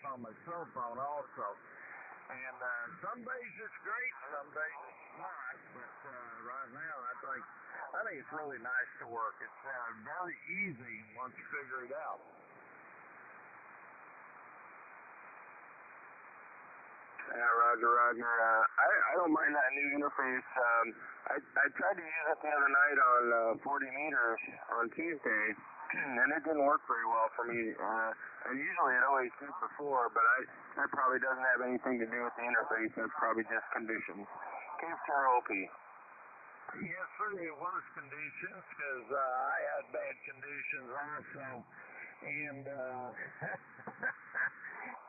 on my cell phone also. And some days it's great, some days it's not. But right now, I think it's really nice to work. It's very easy once you figure it out. Yeah, Roger. I don't mind that new interface. I tried to use it the other night on 40 meters on Tuesday, and it didn't work very well for me. And usually it always did before, but that probably doesn't have anything to do with the interface. That's probably just conditions. Cape Sierra OP. Yes, sir, it was conditions, because I had bad conditions also. And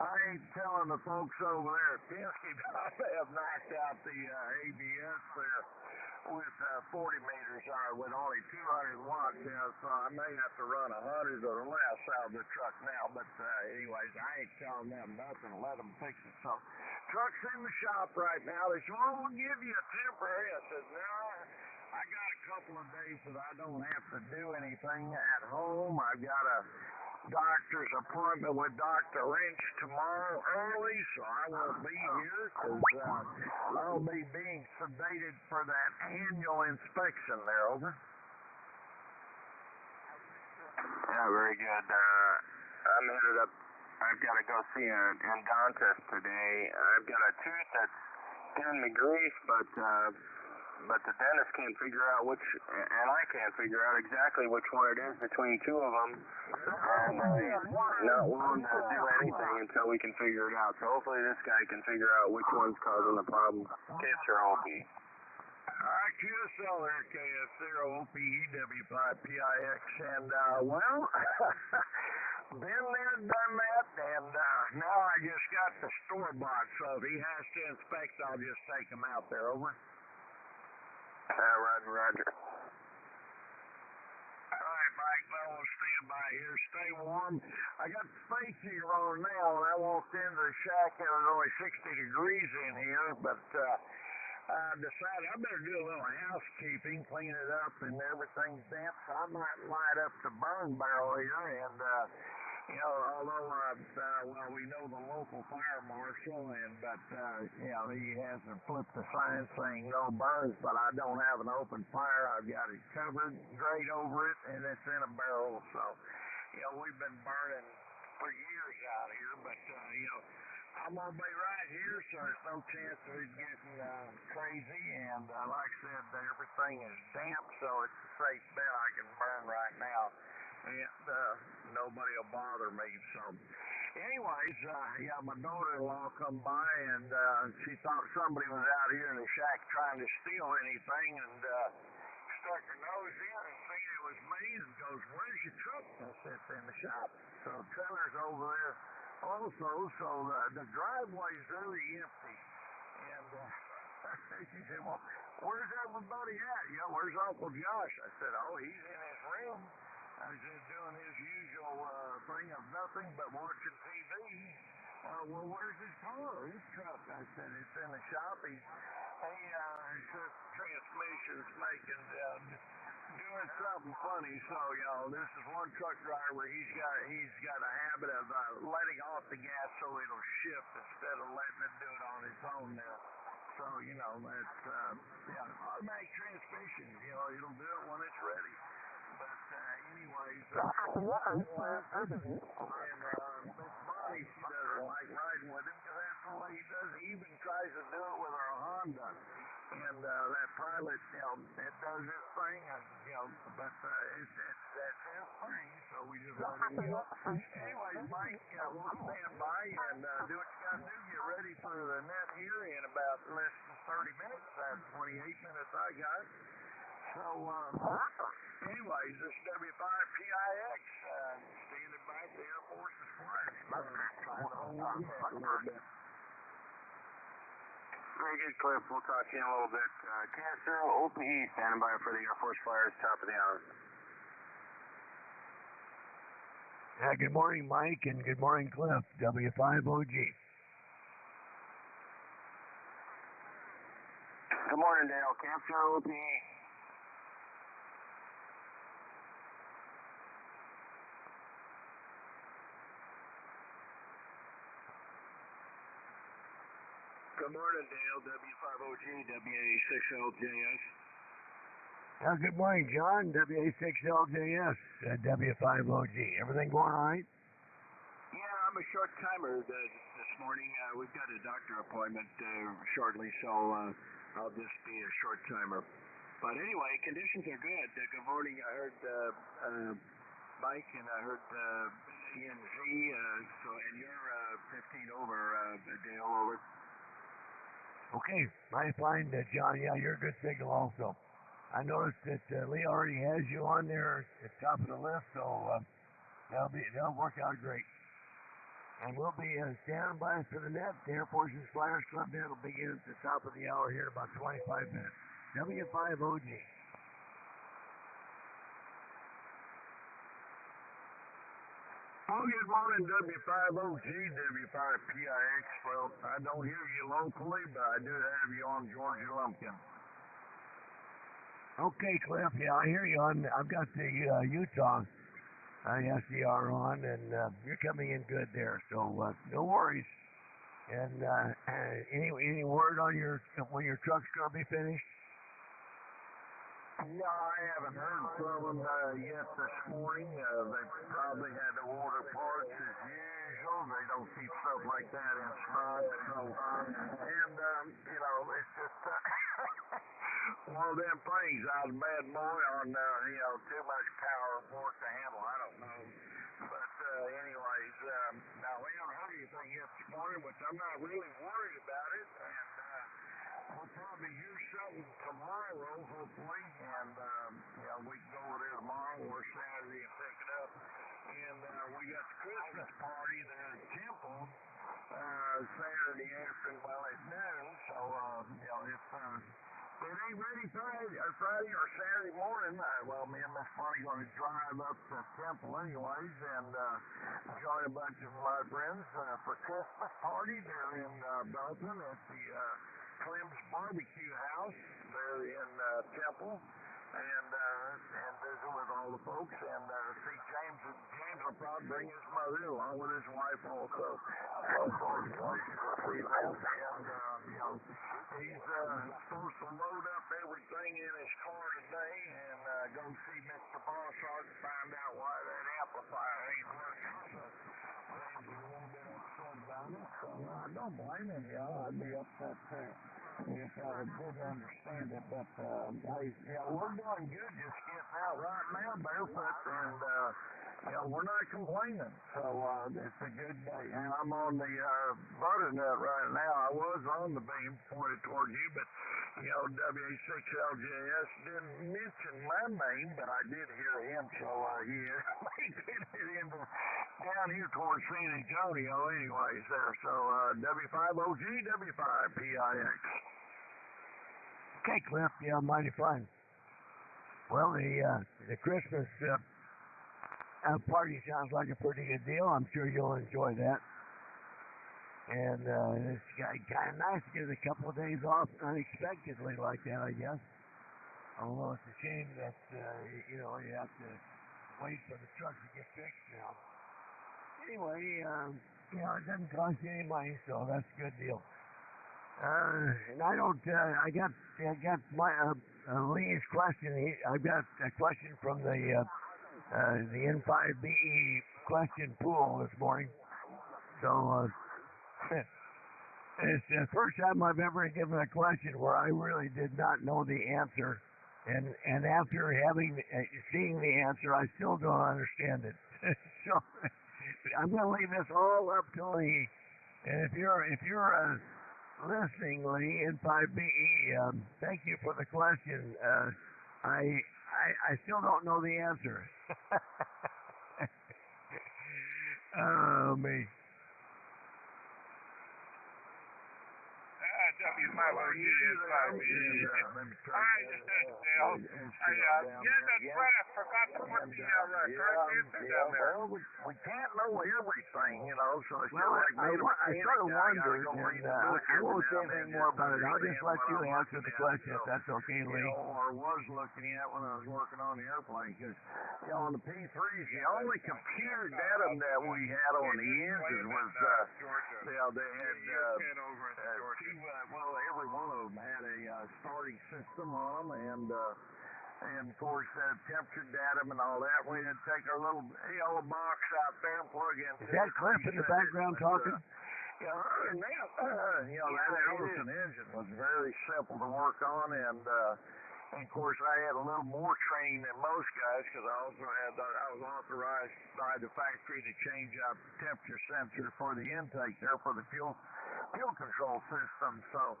I ain't telling the folks over there at Penske, but I have knocked out the ABS there with 40 meters with only 200 watts. So I may have to run 100 or less out of the truck now. But anyways, I ain't telling them nothing. Let them fix it. So truck's in the shop right now. They said, well, we'll give you a temporary. I said, no, I got a couple of days that I don't have to do anything at home. I've got a doctor's appointment with Dr. Lynch tomorrow early, so I won't be here because I'll be being sedated for that annual inspection there. Over. Yeah, very good. I'm headed up. I've got to go see an endodontist today. I've got a tooth that's giving me grief, but the dentist can't figure out which, and I can't figure out exactly which one it is between two of them. And he's not willing to do anything until we can figure it out. So hopefully this guy can figure out which one's causing the problem. KF0OP. QSL there, KF0OP, EW5PIX, and well, been there, done that, and now I just got the store-bought, so if he has to inspect, I'll just take him out there. Over. Roger. All right, Mike, we'll stand by here. Stay warm. I got the space heater on now, and I walked into the shack, and it was only 60 degrees in here, but I decided I better do a little housekeeping, clean it up, and everything's damp, so I might light up the burn barrel here, and although we know the local fire marshal, but he hasn't flipped the sign saying no burns, but I don't have an open fire. I've got it covered, grate over it, and it's in a barrel. So, we've been burning for years out here, but I'm gonna be right here, so there's no chance of it getting crazy. And like I said, everything is damp, so it's a safe bet I can burn right now. And nobody will bother me. So, anyways, my daughter-in-law come by, and she thought somebody was out here in the shack trying to steal anything, and stuck her nose in and seen it was me, and goes, "Where's your truck?" I said, "It's in the shop." So the trailer's over there also, so the driveway's really empty. And she said, "Well, where's everybody at? Where's Uncle Josh?" I said, "Oh, he's in his room." I was just doing his usual thing of nothing but watching TV. Well, where's his car, his truck? I said, "It's in the shop. He says transmission's making, doing something funny." So, this is one truck driver. He's got a habit of letting off the gas so it'll shift instead of letting it do it on its own there. So, that's automatic transmission. It'll do it when it's ready. But anyways, and Miss Bonnie, she doesn't like riding with him because that's the way he does. He even tries to do it with our Honda. And that Pilot, it does its thing, but that's his thing, so we just let him do it. Anyways, Mike, we'll stand by and do what you got to do. Get ready for the net here in about less than 30 minutes. That's 28 minutes I got. So, anyways, this is W5PIX, standing by the Air Force's flying. Very good, Cliff. We'll talk to you in a little bit. KF0OPE, standing by for the Air Force Flyers, top of the hour. Yeah, good morning, Mike, and good morning, Cliff. W5OG. Good morning, Dale. KF0OPE. Good morning, Dale. W5OG, WA6LJS. Good morning, John. WA6LJS, W5OG. Everything going all right? Yeah, I'm a short timer this morning. We've got a doctor appointment shortly, so I'll just be a short timer. But anyway, conditions are good. Good morning. I heard Mike and I heard CNZ. And you're 15 over, Dale, over. Okay, mighty fine, John. Yeah, you're a good signal also. I noticed that Lee already has you on there at the top of the list, so that'll work out great. And we'll be standing by for the net. The Air Force's Flyers Club net will begin at the top of the hour here in about 25 minutes. W5OG. Oh, good morning, W5OG, W5PIX. Well, I don't hear you locally, but I do have you on Georgia Lumpkin. Okay, Cliff. Yeah, I hear you on. I've got the Utah SDR on, and you're coming in good there. So no worries. And any word on when your truck's gonna be finished? No, I haven't heard from them yet this morning. They probably had to order parts as usual. They don't keep stuff like that in stock. So, and it's just one of them things. I was mad more on too much power for it to handle. I don't know. But anyways, now we haven't heard anything yet this morning, which I'm not really worried about it. And we'll probably use something tomorrow, hopefully, and we can go over there tomorrow or Saturday and pick it up. And we got the Christmas party there at Temple Saturday afternoon, at noon. So if it ain't ready Friday or Saturday morning, me and Miss Bonnie going to drive up to Temple anyways and join a bunch of my friends for Christmas party there in Belton at the Clem's Barbecue House there in Temple, and visit with all the folks and see James. James will probably bring his mother along with his wife also. And he's supposed to load up everything in his car today and go see Mr. Bossart to find out why that amplifier ain't working. James is a little bit upset about it, so I don't blame him. I'd be upset too if I didn't understand it, but we're doing good just getting out right now barefoot, and we're not complaining, so it's a good day. And I'm on the butternut right now. I was on the beam pointed toward you, but WA6LJS didn't mention my name, but I did hear him, so he made it down here towards San Antonio anyways there. So W5OG, W5PIX. Okay, Cliff. Yeah, mighty fine. Well, the Christmas party sounds like a pretty good deal. I'm sure you'll enjoy that. And it's kind of nice to get a couple of days off unexpectedly like that, I guess. Although it's a shame that you have to wait for the truck to get fixed now. Anyway, it doesn't cost you any money, so that's a good deal. And I don't. I got my Lee's question. I got a question from the N5BE question pool this morning. So it's the first time I've ever given a question where I really did not know the answer, and after seeing the answer, I still don't understand it. So I'm going to leave this all up to Lee. And if you're listening, Lee, N5BE, thank you for the question. I still don't know the answer. Oh, me. W5OG is 5BE. I forgot to put the correct answer down there. Well, we can't know everything, so it's I sort of wondered, and I won't say anything more about it. I'll just let you answer the question, if that's okay, Lee. Or was looking at when I was working on the airplane, because on the P3s, the only computer data that we had on the engine was Yeah, they had Ken over in Georgia. well, every one of them had a starting system on them, and of course, temperature data and all that. We had to take our little box out there and plug into. Is that Cliff in the background talking? Yeah, and that, that Ellison engine was very simple to work on, and of course, I had a little more training than most guys because I was authorized by the factory to change out the temperature sensor for the intake there for the fuel control system. So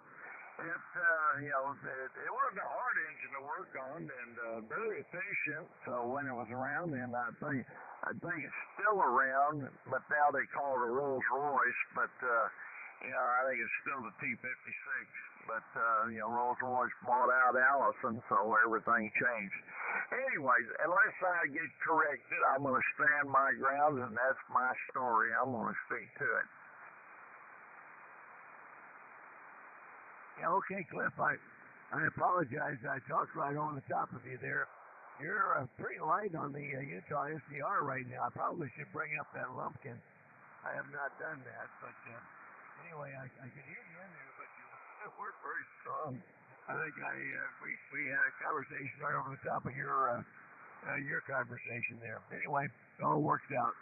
it wasn't a hard engine to work on and very efficient. So when it was around, then I think it's still around, but now they call it a Rolls Royce. But I think it's still the T56. But Rolls Royce bought out Allison, so everything changed. Anyways, unless I get corrected, I'm going to stand my ground, and that's my story. I'm going to stick to it. Yeah, okay, Cliff. I apologize. I talked right over the top of you there. You're pretty light on the Utah SCR right now. I probably should bring up that lumpkin. I have not done that, but anyway, I could hear you in there, but you weren't very strong. I think we had a conversation right over the top of your conversation there. Anyway, it all worked out.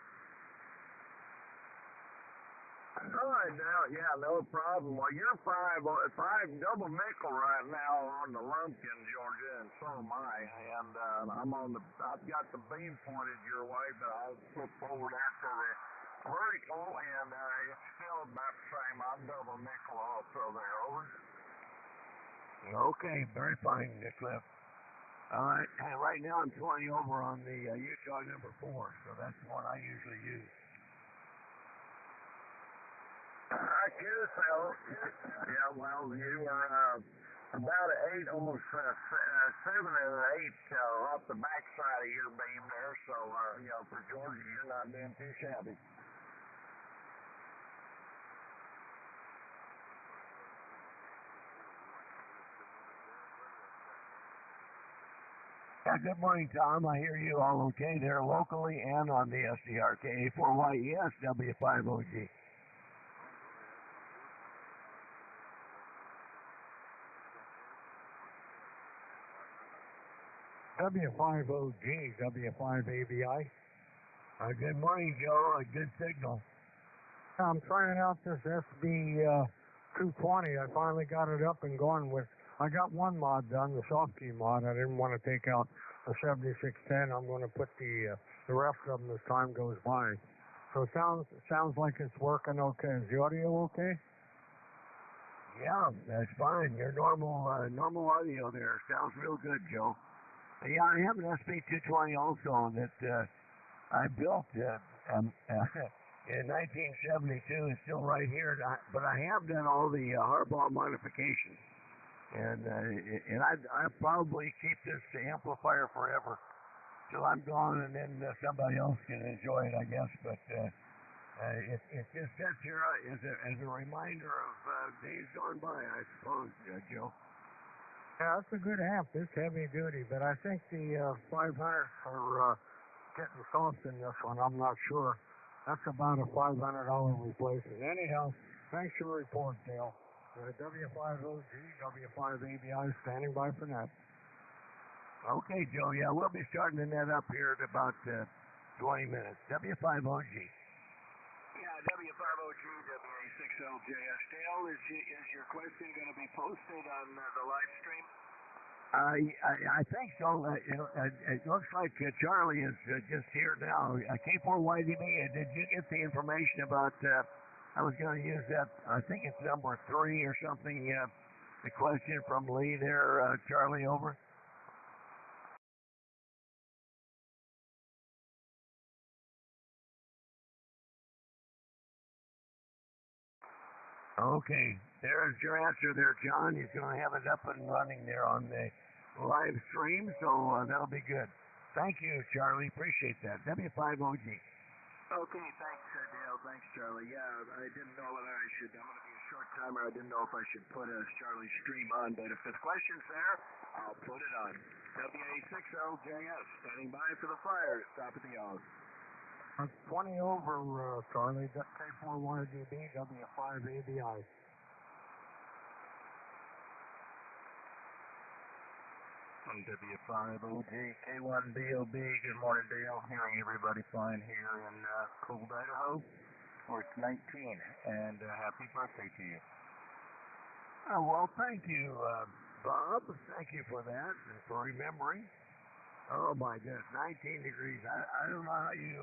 All right, now, yeah, no problem. Well, you're five double nickel right now on the lumpkin, Georgia, and so am I. And I've got the beam pointed your way, but I'll flip forward after the vertical, and it's still about the same. I'm double nickel also there. Over. Okay, very fine, Cliff. All right, and right now I'm 20 over on the Utah number 4, so that's the one I usually use. I guess so. Yeah, well, you were about an 8, almost 7 and an 8 off the backside of your beam there, so, for Georgia, you're not doing too shabby. Yeah, good morning, Tom. I hear you all okay there locally and on the SCR KA4YES W5OG. W5OG, W5ABI. Good morning, Joe. A good signal. I'm trying out this SB220. I finally got it up and going with. I got one mod done, the soft key mod. I didn't want to take out the 7610. I'm going to put the rest of them as time goes by. So it sounds like it's working okay. Is the audio okay? Yeah, that's fine. Your normal audio there sounds real good, Joe. Yeah, I have an SB220 also that I built in 1972. It's still right here, but I have done all the hardball modifications. And I probably keep this amplifier forever till I'm gone, and then somebody else can enjoy it, I guess. But it just sits here as a reminder of days gone by, I suppose, Joe. Yeah, it's a good amp. It's heavy duty, but I think the 500 are getting soft in this one. I'm not sure. That's about a $500 replacement. Anyhow, thanks for the report, Dale. W5OG, W5ABI standing by for net. Okay, Joe. Yeah, we'll be starting to net up here in about 20 minutes. W5OG. Yeah, W5OG, WA60JS. Dale, is your question going to be posted on the live stream? I think so. It looks like Charlie is just here now. K4YDB, did you get the information about... I was going to use that, I think it's number 3 or something, the question from Lee there, Charlie, over. Okay, there's your answer there, John. He's going to have it up and running there on the live stream, so that'll be good. Thank you, Charlie. Appreciate that. W5OG. Okay, thanks, Dale. Thanks, Charlie. Yeah, I didn't know whether I should. I'm going to be a short timer. I didn't know if I should put Charlie's stream on, but if the question's there, I'll put it on. WA60JS, standing by for the Flyers. Top of the hour. 20 over, Charlie. K4YGB, W5ABI. W5OG, K1BOB. Good morning, Dale. Hearing everybody flying here in cold Idaho, where it's 19, and happy birthday to you. Oh, well, thank you, Bob. Thank you for that and for remembering. Oh my goodness, 19 degrees. I don't know how you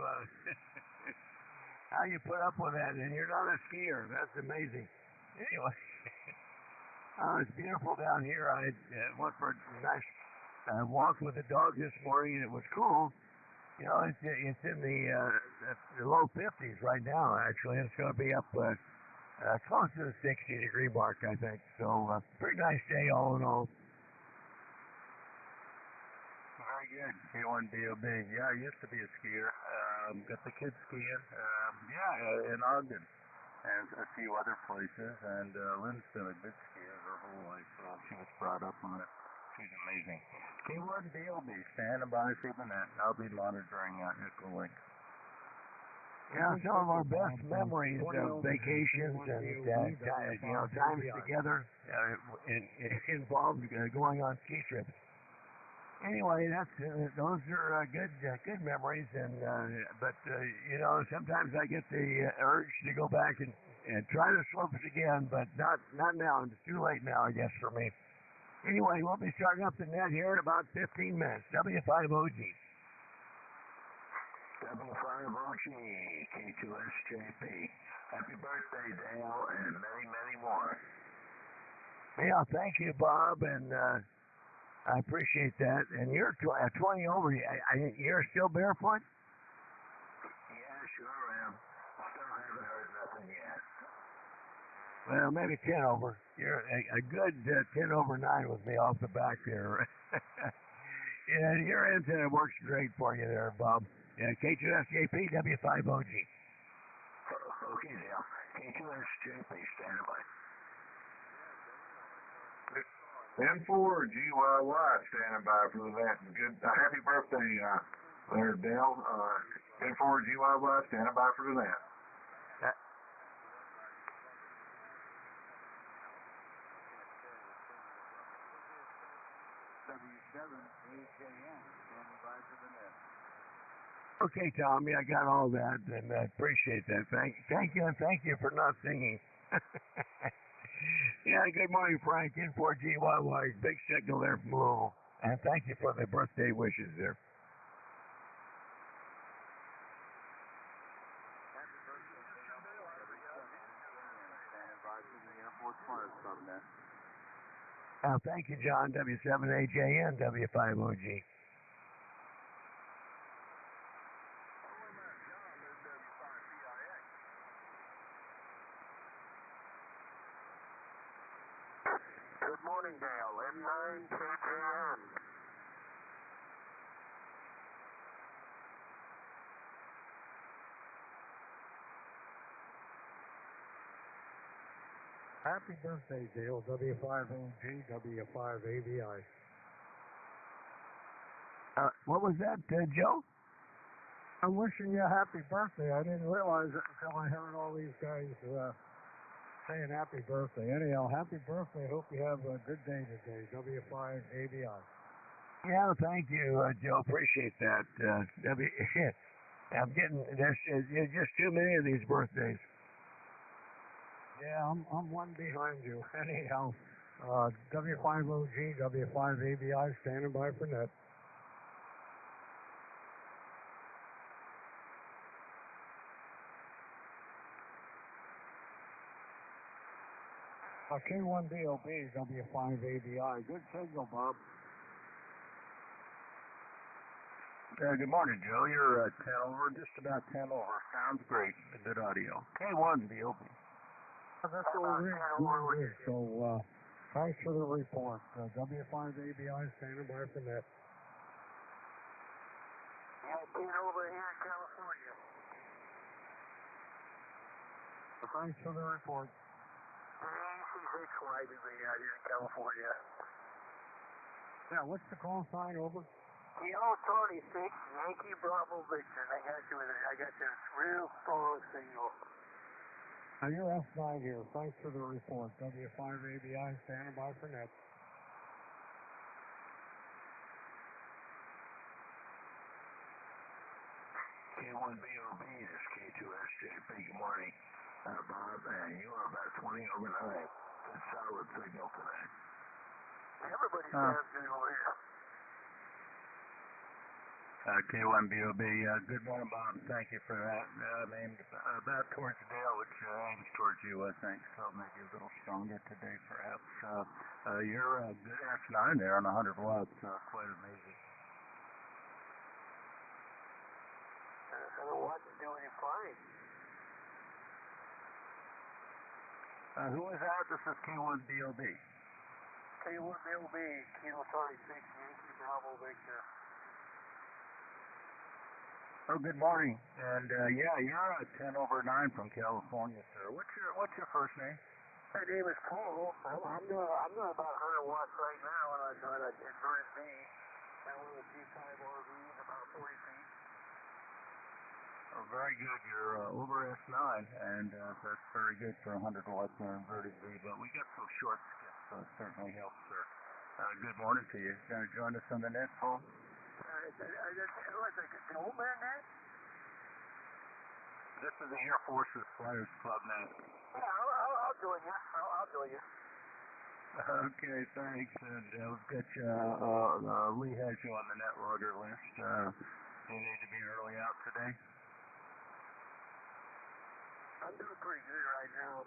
how you put up with that, and you're not a skier. That's amazing. Anyway, it's beautiful down here. I went for a nice walk with the dog this morning, and it was cool. You know, it's in the low 50s right now. Actually, it's going to be up close to the 60-degree mark, I think. So, pretty nice day all in all. Very good. K1BOB. Yeah, I used to be a skier. Got the kids skiing. In Ogden and a few other places. And Lynn's been a good skier her whole life. She was brought up on it. She's amazing. K1BOB. Standing by for the net. I'll be monitoring Echolink. Yeah, some of our best memories of vacations and times together involved going on ski trips. Anyway, those are good memories, but sometimes I get the urge to go back and try the slopes again, but not now. It's too late now, I guess, for me. Anyway, we'll be starting up the net here in about 15 minutes. W5OG. W5OG, K2SJP. Happy birthday, Dale, and many, many more. Yeah, thank you, Bob, and I appreciate that. And you're 20 over. You're still barefoot? Yeah, sure am. Still haven't heard nothing yet. Well, maybe 10 over. You're a good 10 over 9 with me off the back there. Yeah, your antenna works great for you there, Bob. Yeah, K2SJP, W5OG. Okay, Dale. K2SJP, stand by. N4GYY standing by for that. Good. Happy birthday there, Dale. N4GYY standing by for that. W7AJN standing by for the net. Okay, Tommy, I got all that, and I appreciate that. Thank you, and thank you for not singing. Yeah, good morning, Frank. N4GYY, big signal there from Louisville. And thank you for the birthday wishes there. Happy birthday, Dale. Standing by for the Air Force Fire Subnet. Thank you, John. W7AJN, W5OG. Good morning, Dale. N9KJN. Happy birthday, Dale. W5OG, W5ABI. What was that, Joe? I'm wishing you a happy birthday. I didn't realize it until I heard all these guys saying happy birthday. Anyhow, happy birthday. Hope you have a good day today. W5ABI. Yeah, thank you, Joe. Appreciate that. I'm getting there's just too many of these birthdays. Yeah, I'm one behind you. Anyhow, W5OG, W5ABI, standing by for net. K1BOB, W5ABI. Good signal, Bob. Good morning, Joe. You're 10 over, just about 10 over. Sounds great. Good audio. K1BOB. That's all good. So, thanks for the report. W5ABI, standing by for net. 10 over here in California. Thanks for the report. AC6Y to be out here in California. Yeah, what's the call sign over? Kilo 26, Yankee Bravo Victor. I got you with it. I got this real strong signal. Now you're F9 here. Thanks for the report. W5ABI, standing by for net. K1BOB, this is K2SJP. Good morning, Bob. And you are about 20 over 9. Good solid signal today. Everybody sounds good over here. K1BOB, good morning, Bob. Thank you for that. I'm aimed about towards Dale, which aims towards you, I think. So maybe a little stronger today, perhaps. You're a good F9 there on 100 watts. Quite amazing. I don't know what to do when you're flying. Who is that? This is K1BOB. K1BOB, Kilo 36, Yankee Bravo Victor. Oh, good morning. And yeah, you're 10 over 9 from California, sir. What's your first name? My name is Paul. I'm doing about 100 watts right now, and I'm doing an inverted V. I'm with a G5 RV in about 40 feet. Oh, very good. You're over S9, and that's very good for 100 watts on inverted V. But we got some short skips, so it certainly helps, sir. Good morning to you. Going to join us on the net, Paul? Like a dome man net? This is the Air Force's Flyers Club net. Yeah, I'll join you. I'll join you. Okay, thanks. And we've got you, Lee has you on the net logger list. Do you need to be early out today? I'm doing pretty good right now.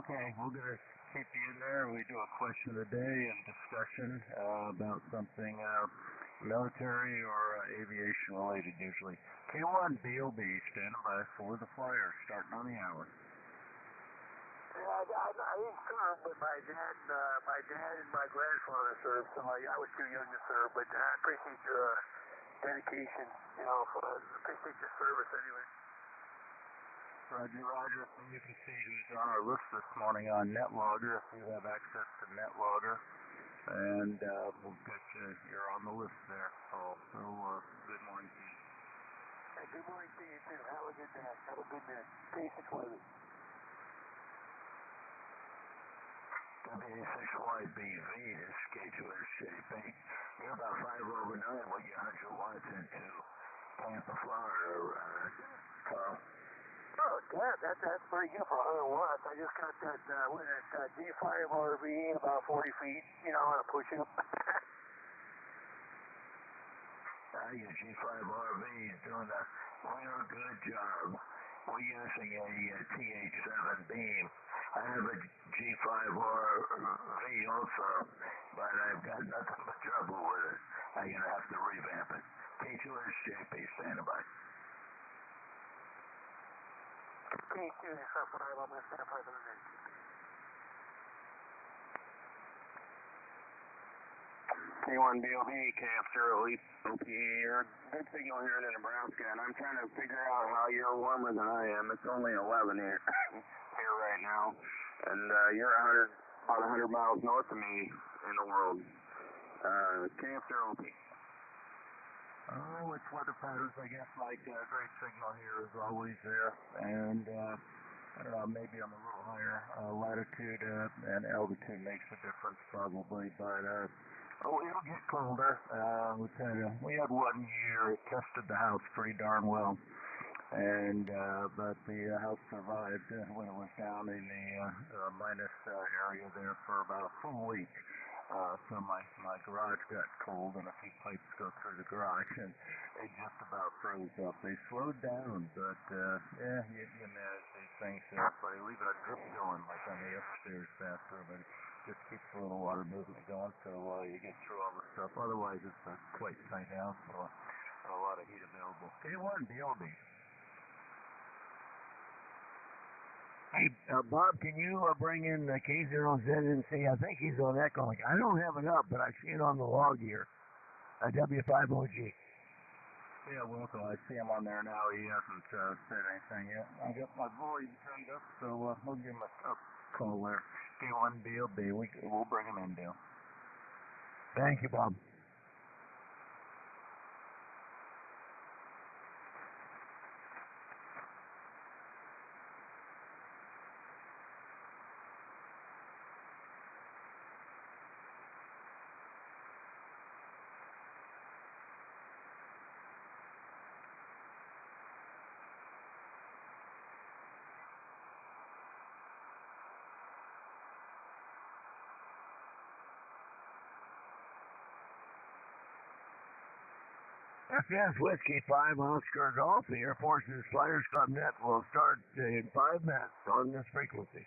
Okay, we're going to keep you in there. We do a question of the day and discussion about something military or aviation related usually. K1BOB, standing by for the Flyers, starting on the hour. Yeah, I didn't serve, but my dad and my grandfather served, so I was too young to serve, but I appreciate your dedication, appreciate your service anyway. Roger. You can see who's on our list this morning on NetLogger if you have access to NetLogger. And we'll get you're on the list there, Paul. So good morning to you. Hey, good morning to you too. Have a good day. Have a good day. Peace and pleasure. W6YBV, this is K2SJP. You're about 5 over 9. We'll get 100 watts into Tampa, Florida, Carl. Oh, yeah, that's pretty good for 100 watts. I just got that G5 RV about 40 feet, on a push-up. Your G5 RV is doing a real good job. We're using a TH7 beam. I have a G5 RV also, but I've got nothing but trouble with it. I'm going to have to revamp it. K2SJP, standing by. K2 is up 5, I'm going to stand by the minute. K1BOB, KF0OPE, you're a good signal here in Nebraska, and I'm trying to figure out how you're warmer than I am. It's only 11 here, here right now, and you're about 100 miles north of me in the world. KF0OPE. Oh, it's weather patterns, I guess, like great signal here is always there, and I don't know, maybe I'm a little higher latitude and altitude makes a difference probably, but it'll get colder. We had 1 year, it tested the house pretty darn well, and but the house survived when it was down in the minus area there for about a full week. So my garage got cold and a few pipes go through the garage and it just about froze up. They slowed down, but yeah, you manage these things by leaving a drip going like on the upstairs bathroom, and just keeps a little water movement going so you get through all the stuff. Otherwise it's quite tight out, so a lot of heat available. K1BOB. Hey, Bob, can you bring in K0ZNC? I think he's on Echo. I don't have it up, but I see it on the log here. W5OG. Yeah, welcome. I see him on there now. He hasn't said anything yet. I got my volume turned up, so we'll give him a call there. K1BOB. We'll bring him in, Dale. Thank you, Bob. FS Whiskey 5 Oscar Golf. The Air Force's Flyers Club net will start in 5 minutes on this frequency.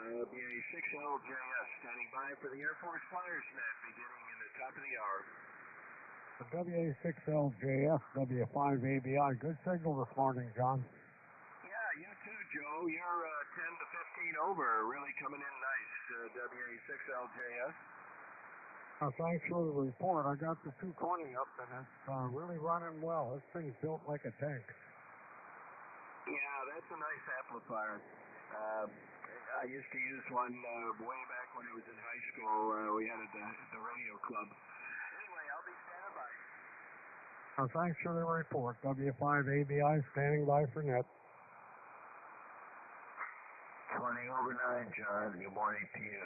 WA6LJS standing by for the Air Force Flyers net beginning in the top of the hour. The WA6LJS, W5ABI. Good signal this morning, John. Yeah, you too, Joe. You're 10 to 15 over. Really coming in nice, WA6LJS. Thanks for the report. I got the 220 up, and it's really running well. This thing's built like a tank. Yeah, that's a nice amplifier. I used to use one way back when I was in high school. We had it at the radio club. Anyway, I'll be standing by. Thanks for the report. W5ABI standing by for net. 20 over 9, John. Good morning to you.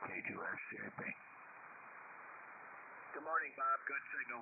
K2SJP. Good morning, Bob. Good signal.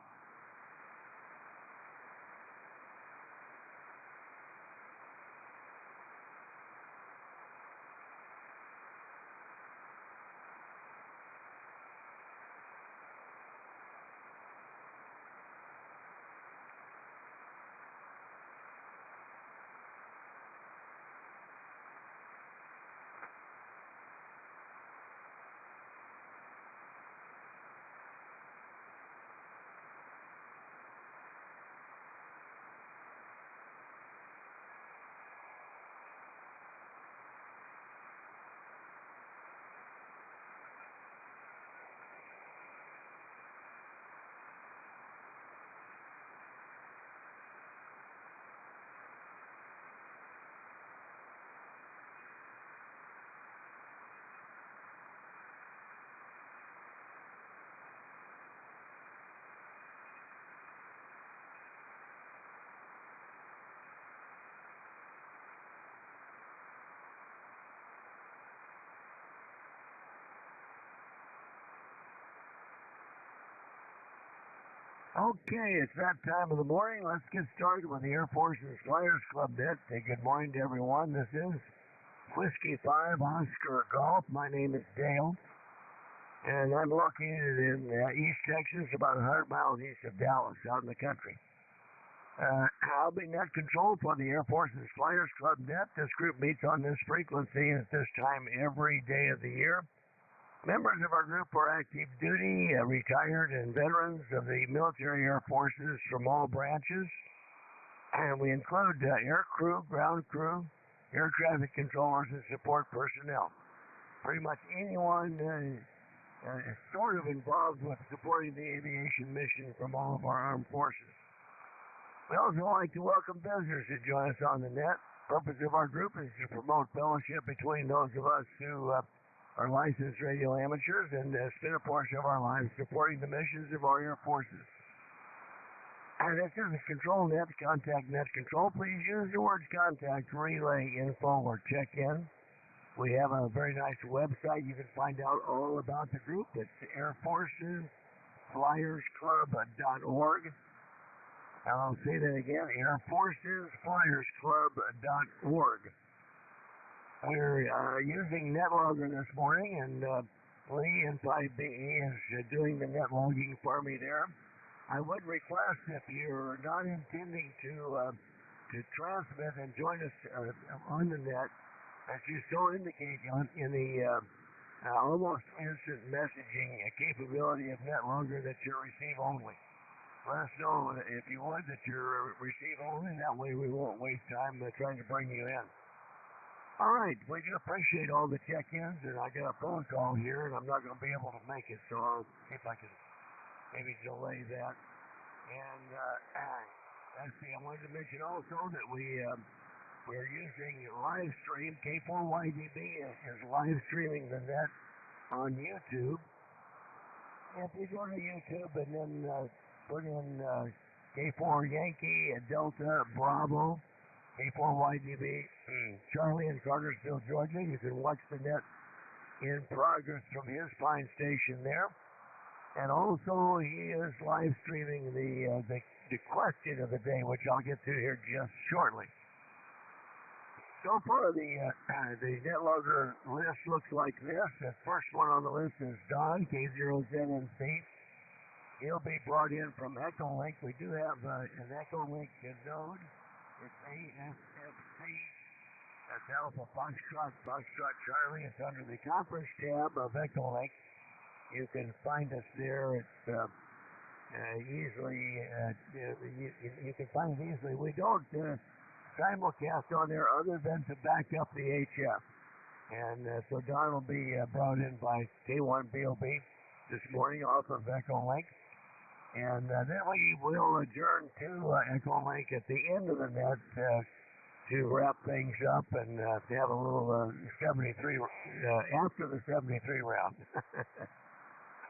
Okay, it's that time of the morning. Let's get started with the Air Force's Flyers Club Net. Hey, good morning to everyone. This is Whiskey 5 Oscar Golf. My name is Dale, and I'm located in East Texas, about 100 miles east of Dallas, out in the country. I'll be net control for the Air Force's Flyers Club Net. This group meets on this frequency at this time every day of the year. Members of our group are active duty, retired, and veterans of the military air forces from all branches. And we include air crew, ground crew, air traffic controllers, and support personnel. Pretty much anyone sort of involved with supporting the aviation mission from all of our armed forces. We also like to welcome visitors to join us on the net. The purpose of our group is to promote fellowship between those of us who are licensed radio amateurs and spend a portion of our lives supporting the missions of our air forces. And this is a control net, contact net control. Please use the words contact, relay, info, or check in. We have a very nice website. You can find out all about the group. It's airforcesflyersclub.org. I'll say that again, airforcesflyersclub.org. We're using NetLogger this morning, and Lee in 5BE is doing the net logging for me there. I would request, if you're not intending to transmit and join us on the net, that you so indicate in the almost instant messaging capability of NetLogger that you're receive only. Let us know, if you would, that you're receive only. That way we won't waste time trying to bring you in. All right, we do appreciate all the check-ins, and I got a phone call here, and I'm not going to be able to make it, so I'll see if I can maybe delay that. And let's see, I wanted to mention also that we're using live stream. K4YDB is live streaming the net on YouTube. If you go to YouTube and then put in K4 Yankee, Delta, Bravo, K4YDB, Charlie in Cartersville, Georgia. You can watch the net in progress from his fine station there. And also, he is live streaming the question of the day, which I'll get to here just shortly. So far, the NetLogger list looks like this. The first one on the list is Don, K0ZNC. He'll be brought in from Echolink. We do have an Echolink node. It's ASFC. That's Alpha Foxtrot Charlie. It's under the conference tab of Echolink. You can find us there. It's easily. You can find it easily. We don't simulcast on there other than to back up the HF. And so Don will be brought in by K1BOB this morning off of Echolink. And then we will adjourn to Echolink at the end of the net to wrap things up and to have a little 73 after the 73 round.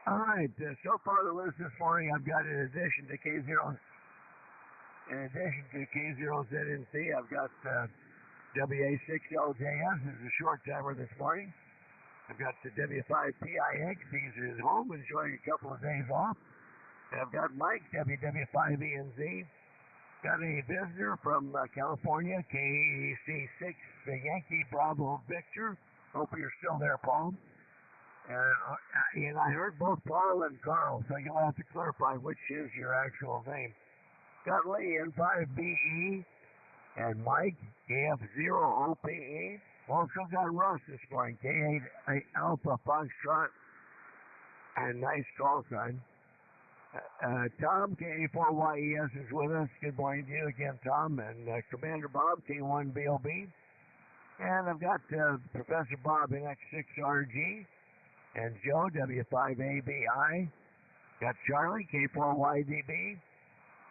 All right. So far the list this morning, I've got in addition to K0ZNC, I've got WA6LJS is a short timer this morning. I've got the W5PIX. He's at his home enjoying a couple of days off. I've got Mike, WW5ENZ. Got a visitor from California, KC6, Yankee Bravo Victor. Hope you're still there, Paul. And I heard both Paul and Carl, so you'll have to clarify which is your actual name. Got Lee in 5BE and Mike, KF0OPE. Also got Russ this morning, K8 Alpha Foxtrot, and nice call sign. Tom, K4YES is with us. Good morning to you again, Tom. And Commander Bob, K1BOB. And I've got Professor Bob, NX6RG. And Joe, W5ABI. Got Charlie, K4YDB.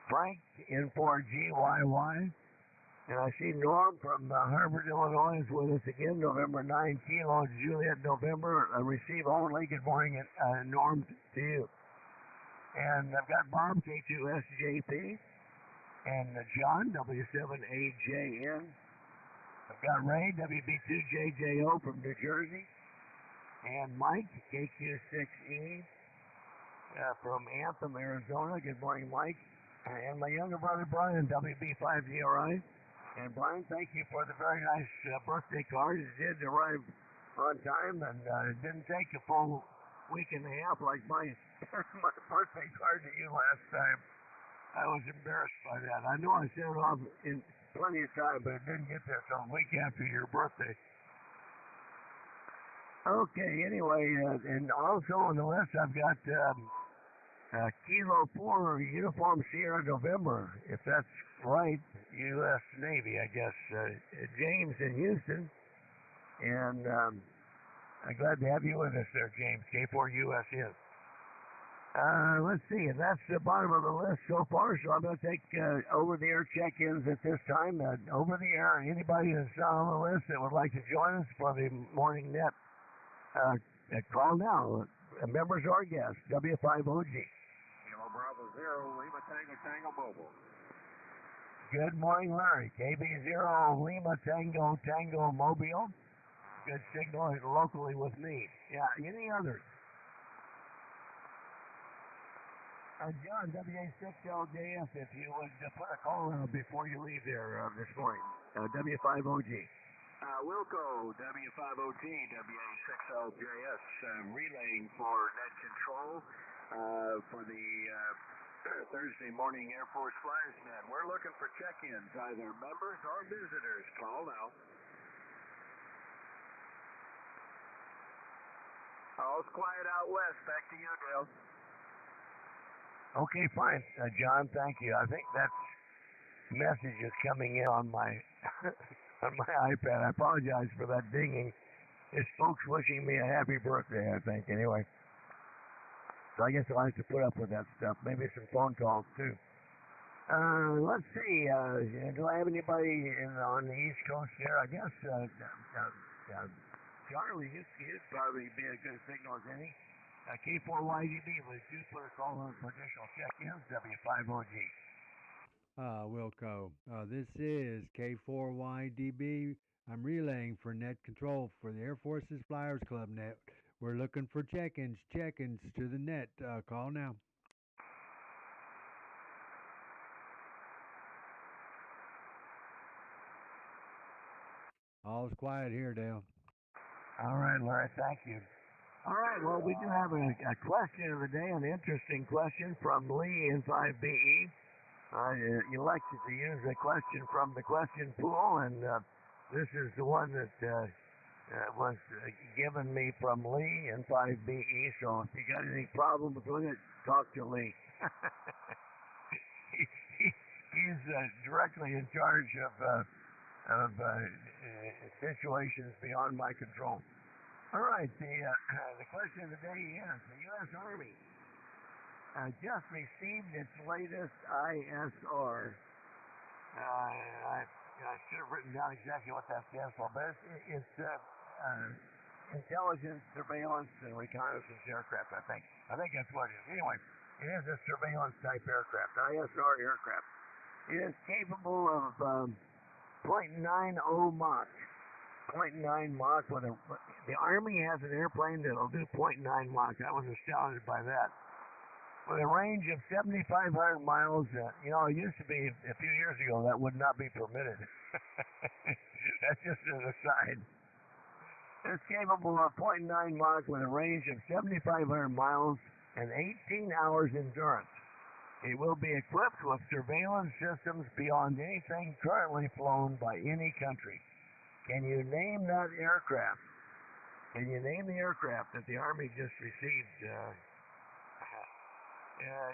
Frank, N4GYY. And I see Norm from Harvard, Illinois is with us again, November 9, Kilo Juliet, November. Receive only. Good morning, Norm, to you. And I've got Bob, K2SJP, and John, W7AJN. I've got Ray, WB2JJO from New Jersey, and Mike, KQ6E, from Anthem, Arizona. Good morning, Mike. And my younger brother, Brian, WB5GRI. And Brian, thank you for the very nice birthday card. It did arrive on time, and it didn't take a full week and a half like my birthday card to you last time. I was embarrassed by that. I know I sent it off in plenty of time, but it didn't get there till a week after your birthday. Okay, anyway, and also on the list I've got Kilo 4 Uniform Sierra November, if that's right, U.S. Navy, I guess. James in Houston, and I'm glad to have you with us there, James. K4US is. Let's see, and that's the bottom of the list so far, so I'm going to take over-the-air check-ins at this time. Over-the-air, anybody that's on the list that would like to join us for the Morning Net, call now. Members or guests, W5OG. Kilo Bravo 0, Lima Tango Tango Mobile. Good morning, Larry. KB0 Lima Tango Tango Mobile. Good signal locally with me. Yeah, any others? John, WA6LJF, if you would put a call out before you leave there this morning. W5OG. Wilco, W5OG, WA6LJS, relaying for net control for the Thursday morning Air Force Flyers Net. We're looking for check-ins, either members or visitors. Call now. All's quiet out west. Back to you, Dale. Okay, fine, John. Thank you. I think that message is coming in on my on my iPad. I apologize for that dinging. It's folks wishing me a happy birthday, I think. Anyway, so I guess I'll have to put up with that stuff. Maybe some phone calls too. Let's see. Do I have anybody on the East Coast there? I guess Charlie, you'd probably be a good signal as any. K4YDB, would you put a call on for additional check-ins? W5OG. Wilco, this is K4YDB. I'm relaying for net control for the Air Force's Flyers Club net. We're looking for check-ins to the net. Call now. All's quiet here, Dale. All right, Larry, thank you. All right, well, we do have a question of the day, an interesting question from Lee in 5BE. You elected to use a question from the question pool, and this is the one that was given me from Lee in 5BE, so if you got any problems with it, talk to Lee. He's directly in charge of situations beyond my control. All right, the question of the day is, the U.S. Army just received its latest ISR. I should have written down exactly what that stands for, but it's Intelligence, Surveillance, and Reconnaissance Aircraft, I think. I think that's what it is. Anyway, it is a surveillance-type aircraft, ISR aircraft. It is capable of 0.90 Mach. 0.9 Mach. The Army has an airplane that'll do 0.9 Mach. I was astounded by that. With a range of 7,500 miles, it used to be a few years ago that would not be permitted. That's just an aside. It's capable of 0.9 Mach with a range of 7,500 miles and 18 hours endurance. It will be equipped with surveillance systems beyond anything currently flown by any country. Can you name that aircraft? Can you name the aircraft that the Army just received?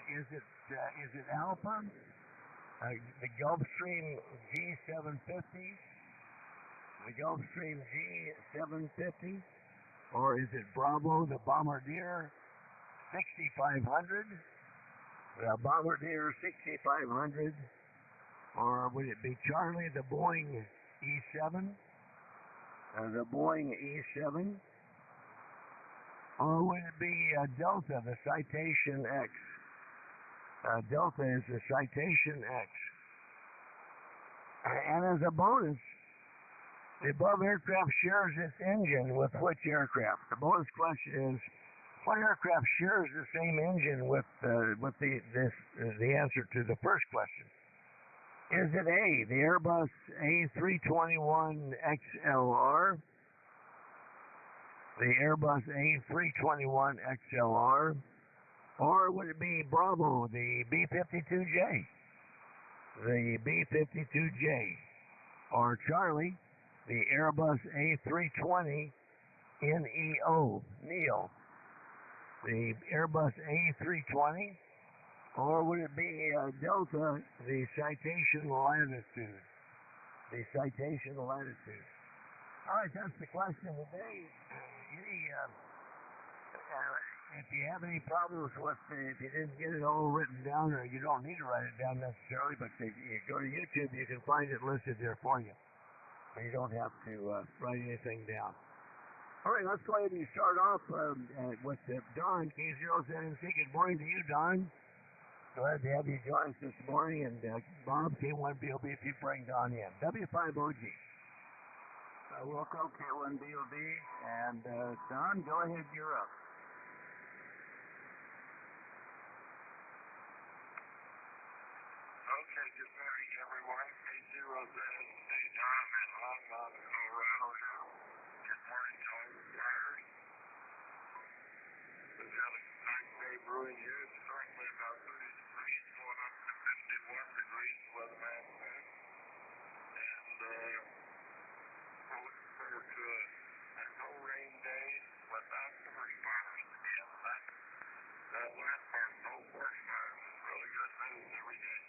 Is it Alpha? The Gulfstream G750? The Gulfstream G750? Or is it Bravo, the Bombardier 6500? The Bombardier 6500? Or would it be Charlie, the Boeing E7? The Boeing E7, or would it be Delta, the Citation X? Delta is the Citation X. And as a bonus, the above aircraft shares its engine with which aircraft? The bonus question is, What aircraft shares the same engine with the answer to the first question? Is it A, the Airbus A321XLR, the Airbus A321XLR, or would it be Bravo, the B-52J, the B-52J, or Charlie, the Airbus A320neo, the Airbus A320, or would it be Delta, the Citation Latitude? The Citation Latitude. All right, that's the question of the day. If you have any problems with if you didn't get it all written down, or you don't need to write it down necessarily, but if you go to YouTube, you can find it listed there for you. You don't have to write anything down. All right, let's go ahead and start off with Don, K0ZNC. Good morning to you, Don. Glad to have you join us this morning. And Bob, K1BOB, if you bring Don in. W5OG. Wilco, K1BOB. And Don, go ahead, you're up. Okay, good morning, everyone. K0ZNC, Don in Longmont, Colorado here. Good morning to all the flyers. We've got a nice day brewing here. It's currently about 30 degrees, going up to 51 degrees, weatherman says. And we're looking forward to a no-rain day without forest fires again. That last part, no forest fires, is really good news every day.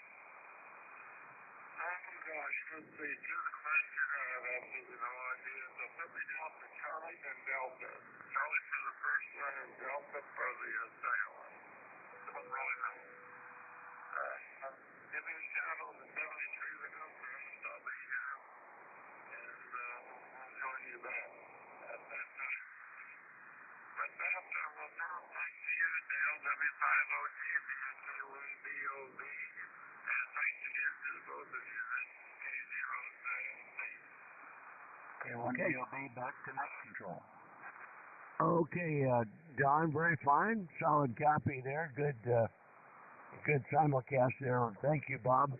Oh gosh, let's see, to the question, I have absolutely no idea. So put me down for Charlie and Delta. Charlie for the first one and Delta for the second one. Don't really know. Give me a shout on the 73 the number, and I'll be here. And we'll join you back at that time. But that, we'll turn back to you, Dale, W5OG, BK1BOB. And thanks again to the both of you. K1BOB, back to net control. Okay, Don, very fine. Solid copy there. Good simulcast there. Thank you, Bob,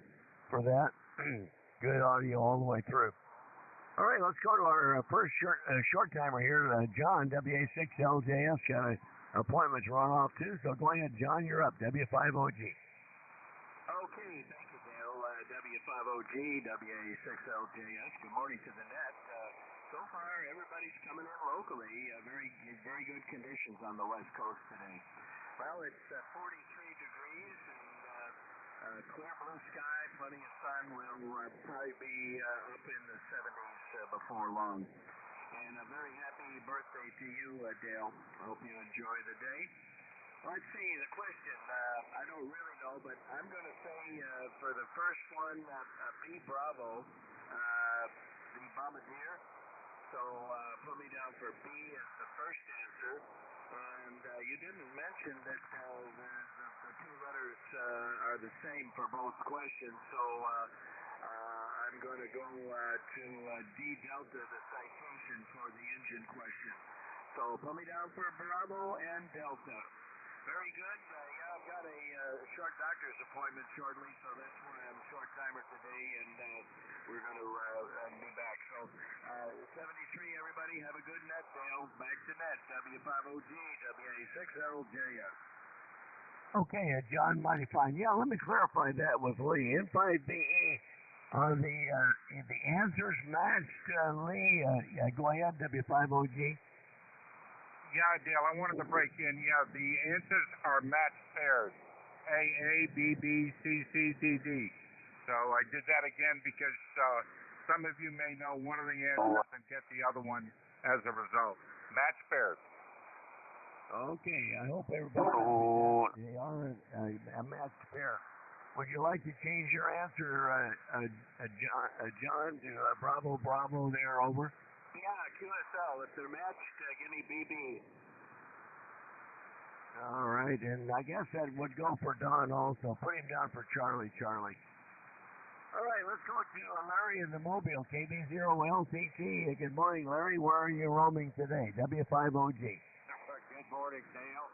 for that. Good audio all the way through. All right, let's go to our first short timer here. John, WA6LJS, got an appointment to run off too. So go ahead, John, you're up. W5OG. Okay, thank you, Dale. W5OG, WA6LJS. Good morning to the net. So far, everybody's coming in locally. Very good conditions on the West Coast today. Well, it's 43 degrees and clear blue sky, plenty of sun. We'll probably be up in the 70s before long. And a very happy birthday to you, Dale. I hope you enjoy the day. Let's see, the question, I don't really know, but I'm going to say for the first one, B Bravo, the Bombardier. So put me down for B as the first answer. And you didn't mention that the two letters are the same for both questions. So I'm going to go to D Delta, the citation for the engine question. So put me down for Bravo and Delta. Very good. Yeah, I've got a short doctor's appointment shortly, so that's why I'm short timer today, and we're going to be back. So 73, everybody, have a good net, Dale. Back to net, W5OG, WA6LJS. Okay, John, mighty fine. Yeah, let me clarify that with Lee. N5BE, are the answers matched, Lee? Go ahead, W5OG. Yeah, Dale, I wanted to break in. Yeah, the answers are matched pairs. A, B, B, C, C, D, D. So I did that again because some of you may know one of the answers and get the other one as a result. Matched pairs. Okay, I hope everybody they are a matched pair. Would you like to change your answer, John, to Bravo, Bravo there, over? Yeah, QSL. If they're matched, give me BB. All right, and I guess that would go for Don also. Put him down for Charlie. All right, let's go to Larry in the Mobile, KB0LTT. Good morning, Larry. Where are you roaming today? W5OG. Good morning, Dale.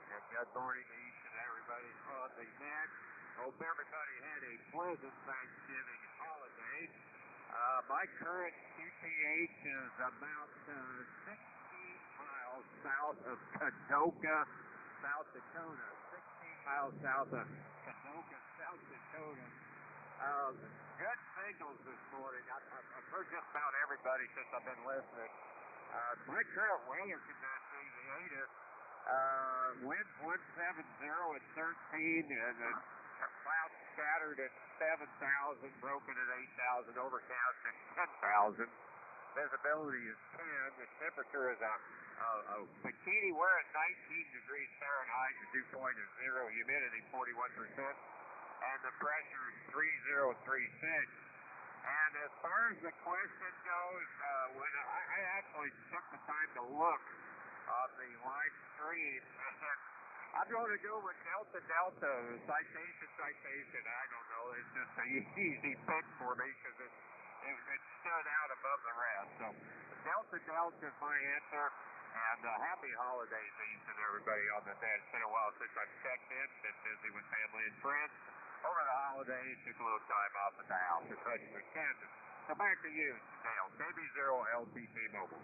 And good morning to each and everybody on the net. Hope everybody had a pleasant Thanksgiving holiday. My current QTH is about 16 miles south of Kadoka, South Dakota. 16 miles south of Kadoka, South Dakota. Good signals this morning. I've heard just about everybody since I've been listening. My current weather conditions, the latest, winds 170 at 13, and clouds scattered at 7,000, broken at 8,000, overcast at 10,000. Visibility is 10. The temperature is a bikini. We're at 19 degrees Fahrenheit. The dew point is 0. Humidity 41%. And the pressure is 3036. And as far as the question goes, when I actually took the time to look on the live stream, I'm going to go with Delta Delta, citation. I don't know. It's just an easy pick for me because it stood out above the rest. So Delta Delta is my answer. And happy holidays to each and everybody on the net. It's been a while since I've checked in. Been busy with family and friends. Over the holidays, took a little time off at the house in Hutchinson, Kansas. So back to you, Dale. KB0LTC Mobile.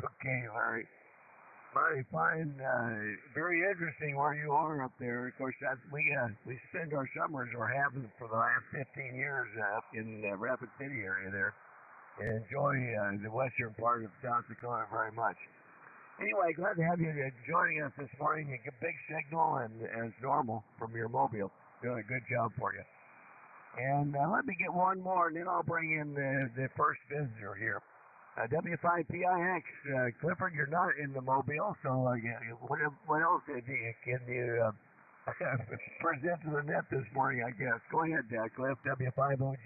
Okay, Larry. Mighty fine. Very interesting where you are up there. Of course, we spend our summers, or have for the last 15 years, up in the Rapid City area there. And enjoy the western part of South Dakota very much. Anyway, glad to have you joining us this morning. You get a big signal, and as normal, from your mobile. Doing a good job for you. And let me get one more, and then I'll bring in the first visitor here. W5PIX, Clifford, you're not in the mobile, so what else can you present to the net this morning, I guess? Go ahead, Cliff, W5OG.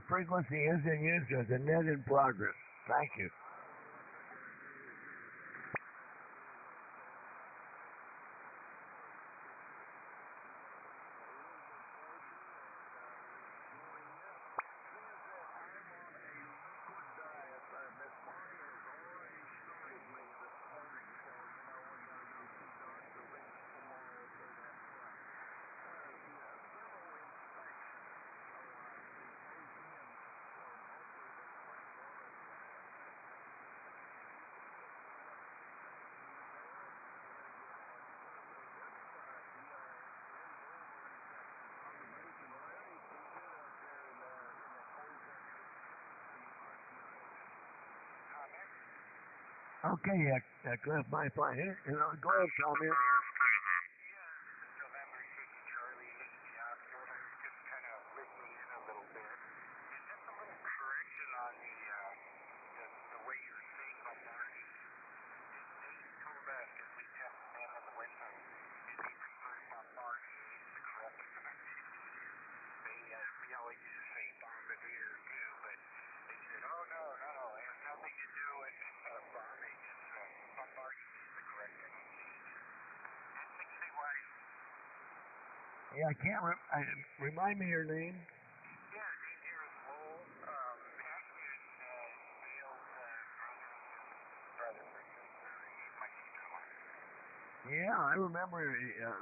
Frequency is in use. There's a net in progress. Thank you. Okay, Cliff, my fine. Go ahead, comment. November Yeah, I can't. Remind me your name. Yeah, name here is Lowell. Actually, it's Dale's brother. Yeah, I remember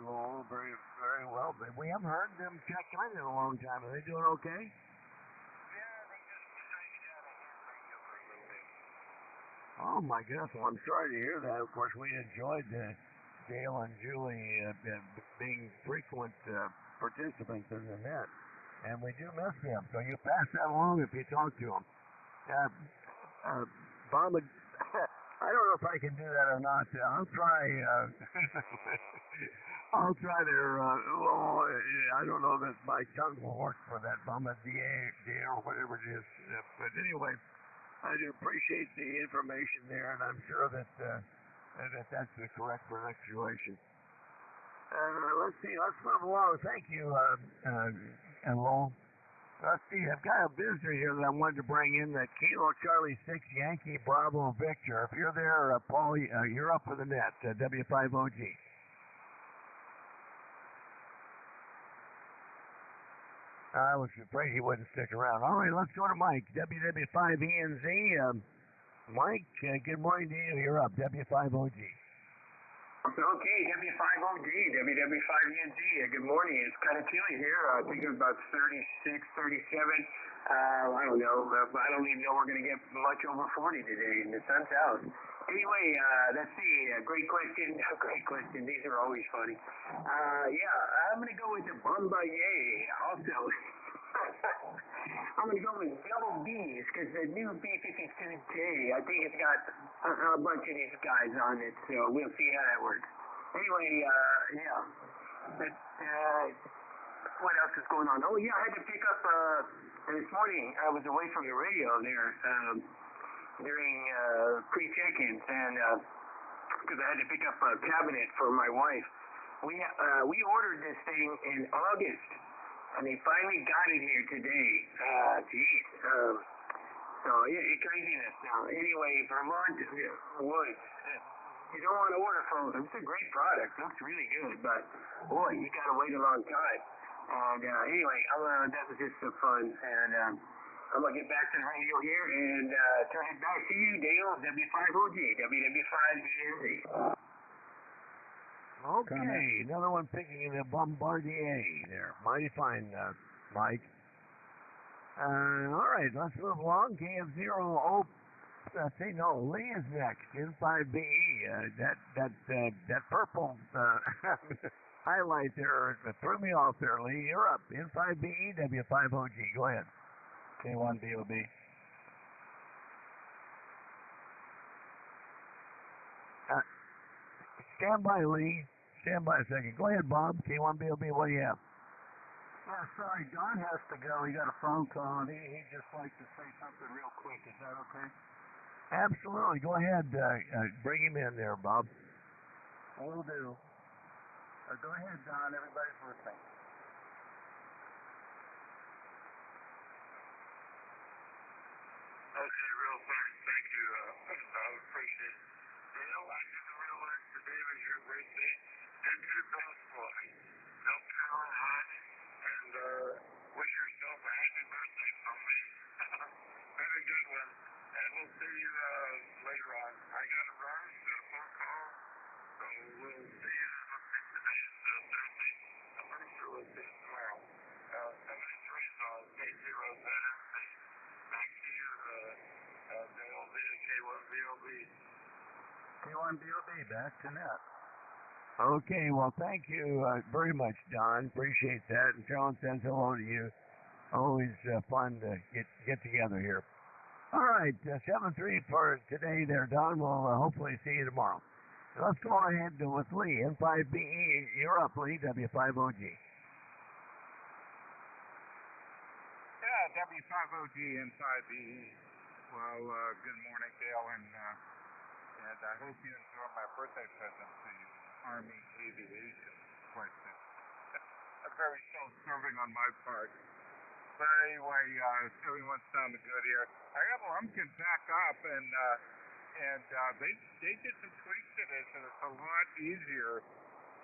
Lowell very, very well. But we haven't heard them check in a long time. Are they doing okay? Yeah, they just decided to have a ham radio for a little bit. Oh my goodness! Well, I'm sorry to hear that. Of course, we enjoyed Dale and Julie being frequent participants in the net, and we do miss them. So you pass that along if you talk to them. Bob, I don't know if I can do that or not. I'll try. I'll try their. I don't know that my tongue will work for that Bombardier or whatever it is. But anyway, I do appreciate the information there, and I'm sure that that's the correct pronunciation. Let's see. Let's move along. Thank you, Lowell. Let's see. I've got a visitor here that I wanted to bring in. The Kilo Charlie 6 Yankee Bravo Victor. If you're there, Paul, you're up for the net. W5OG. I was afraid he wouldn't stick around. All right, let's go to Mike. WW5ENZ. Mike, good morning to you. You're up. W5OG. Okay, W5OG, WW5ENZ. Good morning. It's kind of chilly here. I think it's about 36, 37. I don't know. I don't even know we're going to get much over 40 today, and the sun's out. Anyway, let's see. Great question. Great question. These are always funny. Yeah, I'm going to go with the Bombardier also. I'm going to go with double B's because the new B-52J, I think it's got a bunch of these guys on it, so we'll see how that works. Anyway, yeah. What else is going on? Oh, yeah, I had to pick up, this morning, I was away from the radio there during pre-check-ins, and because I had to pick up a cabinet for my wife. We ordered this thing in August. And they finally got it here today. Geez. So, it's craziness now. Anyway, Vermont Woods. You don't want to order from them. It's a great product. It looks really good. But, boy, you got to wait a long time. And anyway, that was just some fun. And I'm going to get back to the radio here and turn it back to you, Dale, W5OG, WW5ENZ. Okay, another one picking in the Bombardier there. Mighty fine, Mike. All right, let's move along. KF0, Lee is next. N5BE. That purple highlight there threw me off there, Lee. You're up. N5BE, W5OG. Go ahead. K1BOB. Stand by, Lee. Stand by a second. Go ahead, Bob. K1BOB, what do you have? Yeah, sorry, Don has to go. He got a phone call, and he'd just like to say something real quick. Is that okay? Absolutely. Go ahead. Bring him in there, Bob. Will do. Go ahead, Don. Everybody's listening. Okay, real fast. Thank you. I appreciate it. Dale, I didn't realize today was your birthday. Did your best for me. Don't power on and wish yourself a happy birthday from me. Have a good one. And we'll see you later on. I got to run. Got a phone call. So we'll see you. Today is Thursday. I'm pretty sure we'll see you tomorrow. 73 on K0ZNC. Back to you, Dale, K1BOB. K1BOB, back to net. Okay, well, thank you very much, Don. Appreciate that. And John sends hello to you. Always fun to get together here. All right, 7-3 for today there, Don. We'll hopefully see you tomorrow. Let's go ahead with Lee. N5BE, you're up, Lee, W5OG. Yeah, W5OG N5BE. Well, good morning, Dale, and I hope you enjoy my birthday present to you. Army Aviation question. Very self-serving on my part. But anyway, everyone's sounding good here. I got Lumpkin back up, and they did some tweaks to this, and it's a lot easier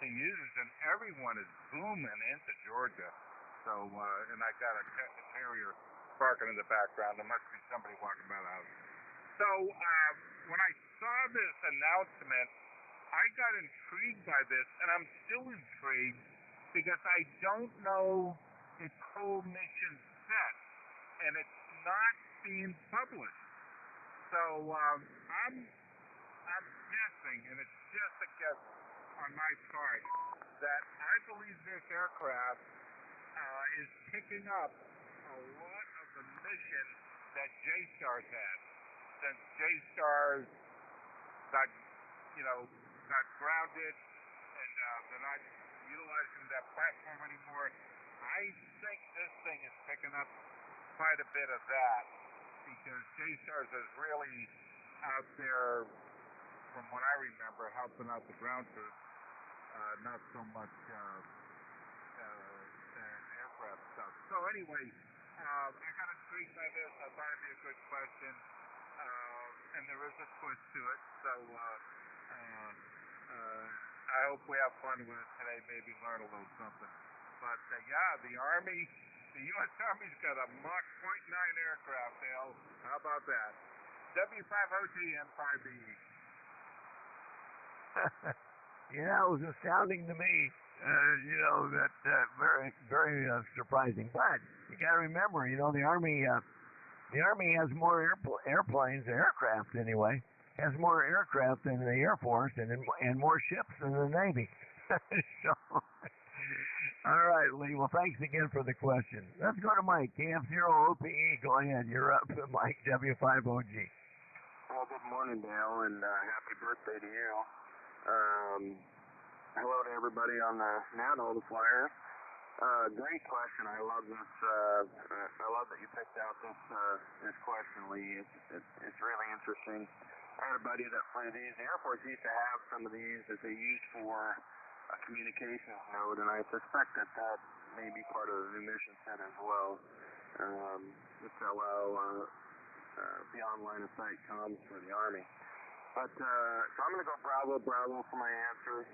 to use, and everyone is booming into Georgia. So, and I got a terrier barking in the background. There must be somebody walking by the house. So, when I saw this announcement, I got intrigued by this, and I'm still intrigued because I don't know its whole mission set, and it's not being published. So, I'm guessing, and it's just a guess on my part, that I believe this aircraft is picking up a lot of the mission that JSTARS had. Since JSTARS got grounded and they're not utilizing that platform anymore, I think this thing is picking up quite a bit of that because JSTARS is really out there, from what I remember, helping out the ground troops, not so much aircraft stuff. So anyway, I got intrigued by this. I thought it'd be a good question, and there is a twist to it. So I hope we have fun with it today. Maybe learn a little something. But yeah, the Army, the U.S. Army's got a Mach .9 aircraft, Dale. How about that? W5OG and 5BE. Yeah, it was astounding to me. That very, very surprising. But you got to remember, the Army has more airplanes, aircraft anyway, has more aircraft than the Air Force, and more ships than the Navy. So, all right, Lee. Well, thanks again for the question. Let's go to Mike, KF0OPE. Go ahead. You're up, Mike, W5OG. Well, good morning, Dale, and happy birthday to you. Hello to everybody on the net, all the flyers. Great question. I love this. I love that you picked out this question, Lee. It's really interesting. I had a buddy that flew these. The Air Force used to have some of these that they used for a communications node, and I suspect that may be part of the new mission set as well. Just to allow beyond line of sight comms for the Army. But so I'm going to go bravo for my answer.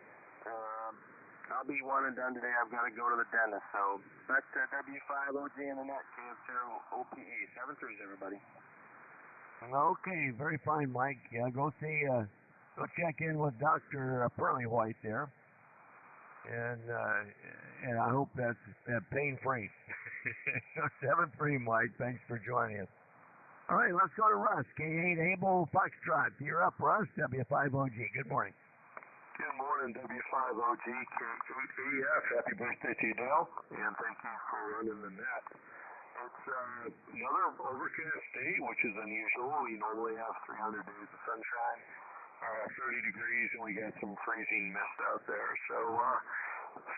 I'll be one and done today. I've got to go to the dentist. So back to W5OG in the net, KF0OPE. 7-3s, everybody. Okay, very fine, Mike. Yeah, go check in with Dr. Pearly White there. And I hope that's pain-free. 7-3, Mike. Thanks for joining us. All right, let's go to Russ. K8 Able Foxtrot. You're up, Russ. W5OG. Good morning. Good morning, W5OG, K8AF. Happy birthday to you, Dale, and thank you for running the net. It's another overcast day, which is unusual. We normally have 300 days of sunshine, 30 degrees, and we got some freezing mist out there. So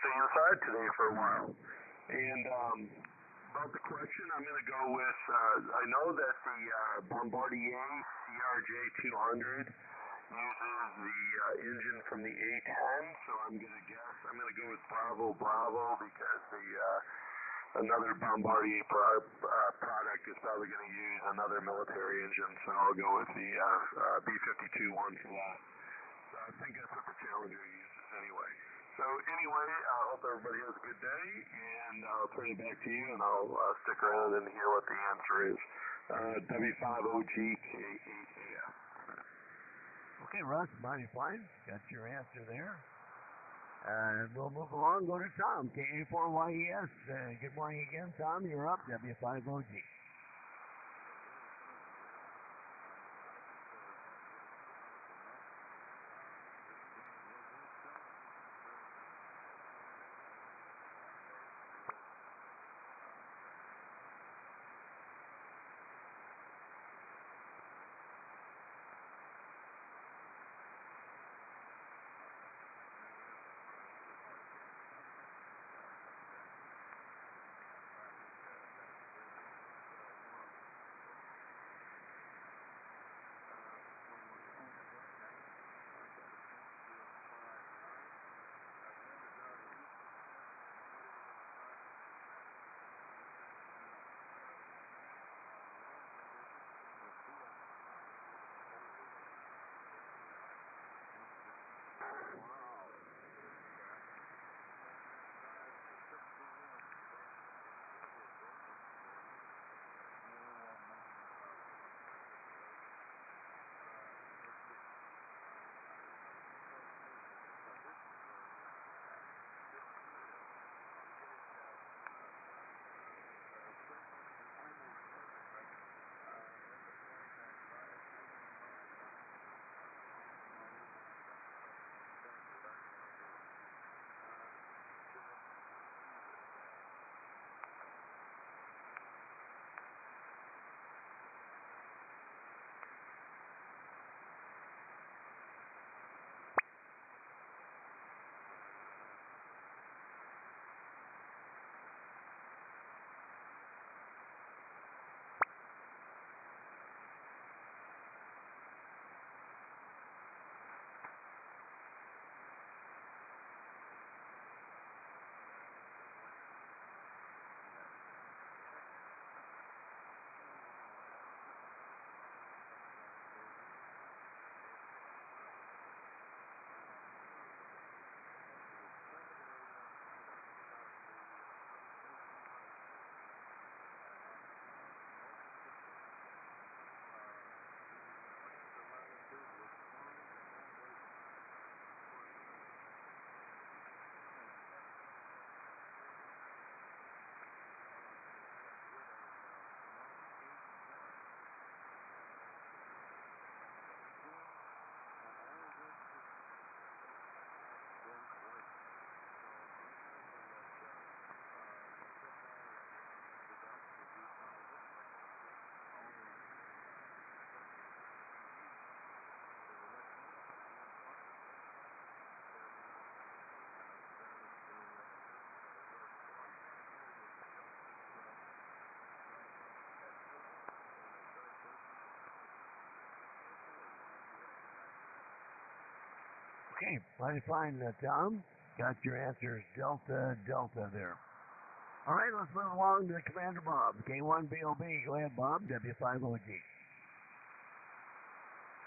stay inside today for a while. And about the question, I'm going to go with, I know that the Bombardier CRJ200 uses the engine from the A10, so I'm going to go with Bravo because another Bombardier product is probably going to use another military engine, so I'll go with the B-52 one for that. So I think that's what the Challenger uses anyway. So anyway, I hope everybody has a good day, and I'll turn it back to you, and I'll stick around and hear what the answer is. W5OG K8AF. Okay, Russ, mighty fine. Got your answer there. We'll move along. Go to Tom, KA4YES. Good morning again, Tom. You're up, W5OG. Okay, mighty fine, Tom. Got your answers, Delta, Delta there. All right, let's move along to Commander Bob. K1BOB. Go ahead, Bob. W5OG.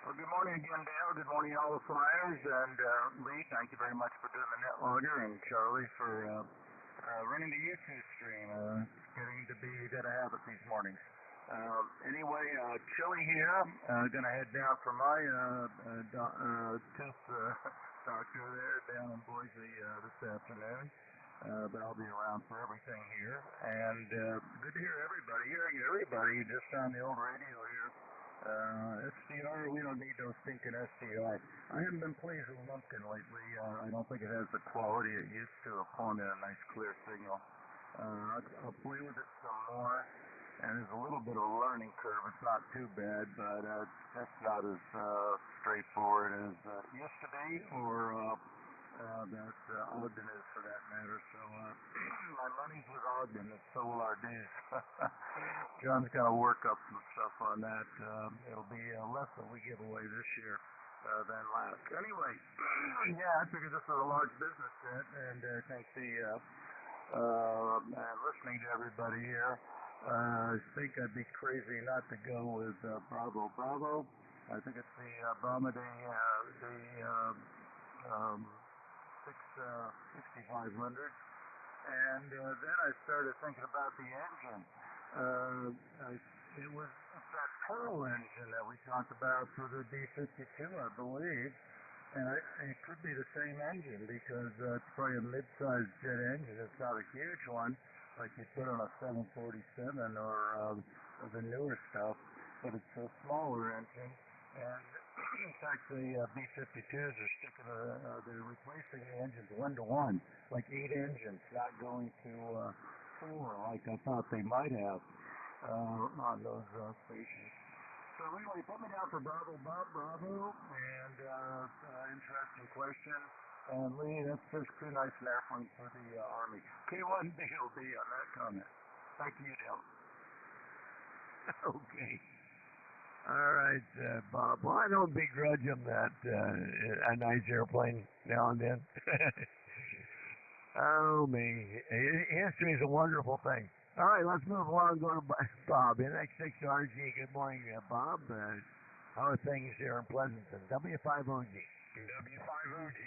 Well, good morning again, Dale. Good morning, all the flyers. And Lee, thank you very much for doing the net logger, and Charlie for running the YouTube stream. Getting to be a habit these mornings. Anyway, Chili here. Gonna head down for my tooth doctor there down in Boise this afternoon. But I'll be around for everything here. And good to hearing everybody just on the old radio here. SDR, we don't need those stinking SDR. I haven't been pleased with Lumpkin lately. I don't think it has the quality it used to of pulling in a nice clear signal. I'll play with it some more. And there's a little bit of a learning curve. It's not too bad, but it's just not as straightforward as it used to be, or that Ogden is for that matter. So my money's with Ogden, and so will our dues. John's got to work up some stuff on that. It'll be less than we give away this year than last. Anyway, yeah, I figured this was a large business set, and thanks listening to everybody here. I think I'd be crazy not to go with Bravo Bravo. I think it's the Bombardier 6500. And then I started thinking about the engine. It was that Pearl engine that we talked about for the B-52, I believe. And it could be the same engine because it's probably a mid-sized jet engine. It's not a huge one like you put on a 747 or the newer stuff, but it's a smaller engine. And in fact, the B-52s are they're replacing the engines 1-to-1, like 8 engines, not going to 4 like I thought they might have on those stations. So anyway, put me down for Bravo, Bob Bravo, and interesting question. And Lee, that's just too nice an airplane for the Army. K1BOB on that comment. Back to you, Dale. Okay. All right, Bob. Well, I don't begrudge him that a nice airplane now and then. Oh, me. History is a wonderful thing. All right, let's move along and go to Bob. NX6RG. Good morning, Bob. How are things here in Pleasanton? W5OG. W5OG,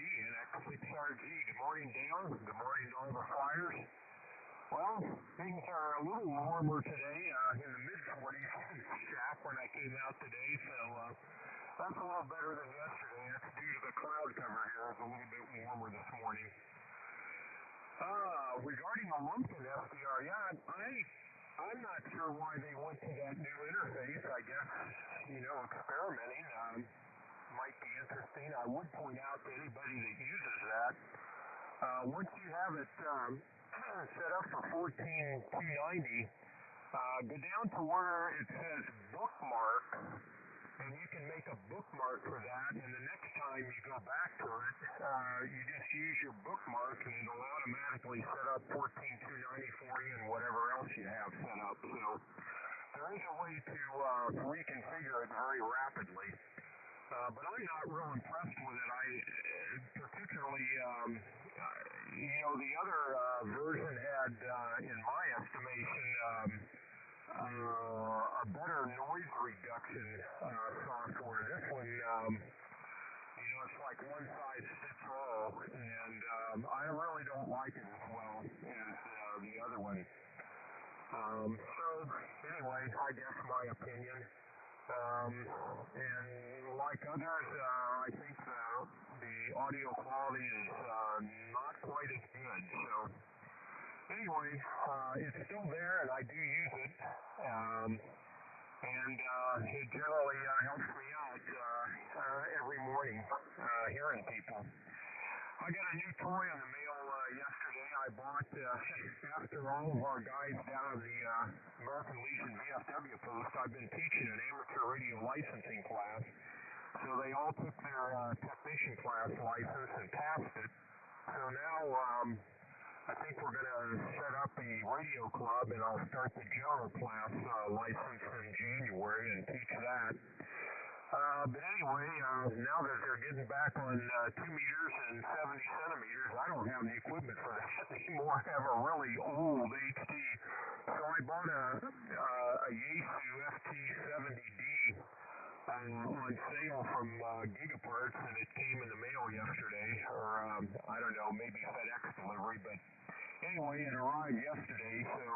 NX6RG. Good morning, Dale. Good morning to all the flyers. Well, things are a little warmer today, in the mid-40s in the shack when I came out today, so that's a little better than yesterday. That's due to the cloud cover here. It's a little bit warmer this morning. Regarding the Lumpkin SDR, yeah, I'm not sure why they went to that new interface. I guess, experimenting might be interesting. I would point out to anybody that uses that, once you have it set up for 14290, go down to where it says bookmark, and you can make a bookmark for that, and the next time you go back to it, you just use your bookmark, and it'll automatically set up 14290 for you and whatever else you have set up. So there is a way to reconfigure it very rapidly. But I'm not real impressed with it. I particularly, the other version had, in my estimation, a better noise reduction software. This one, it's like one size fits all, and I really don't like it as well as the other one. So anyway, I guess my opinion. And like others, I think the audio quality is not quite as good. So anyway, it's still there, and I do use it. And it generally helps me out every morning hearing people. I got a new toy in the mail yesterday. I bought, after all of our guys down at the American Legion VFW post, I've been teaching an amateur radio licensing class. So they all took their technician class license and passed it. So now I think we're going to set up a radio club, and I'll start the general class license in January and teach that. But anyway, now that they're getting back on 2 meters and 70 centimeters, I don't have the equipment for that anymore. I have a really old HT. So I bought a Yaesu FT70D on sale from Gigaparts, and it came in the mail yesterday, or I don't know, maybe FedEx delivery, but anyway, it arrived yesterday, so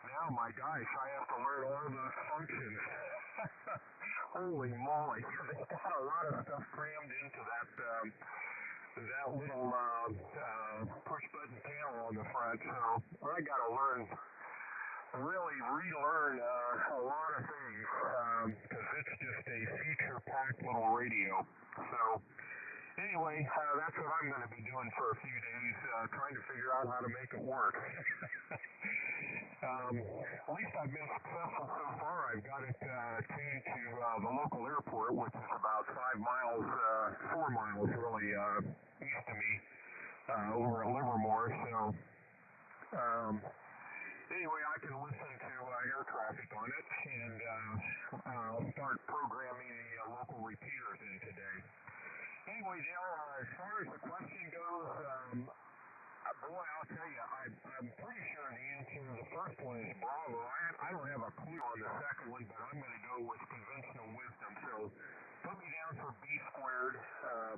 now, my gosh, I have to learn all the functions. Holy moly, they got a lot of stuff crammed into that little push button panel on the front, so I got to really relearn a lot of things, because it's just a feature-packed little radio. So anyway, that's what I'm going to be doing for a few days, trying to figure out how to make it work. At least I've been successful so far. I've got it tuned to the local airport, which is about 4 miles really east of me, over at Livermore. So anyway, I can listen to air traffic on it, and I'll start programming the local repeaters in today. Anyway, Dale, as far as the question goes, boy, I'll tell you, I'm pretty sure the answer to the first one is Bravo. I don't have a clue on the second one, but I'm going to go with conventional wisdom. So put me down for B squared,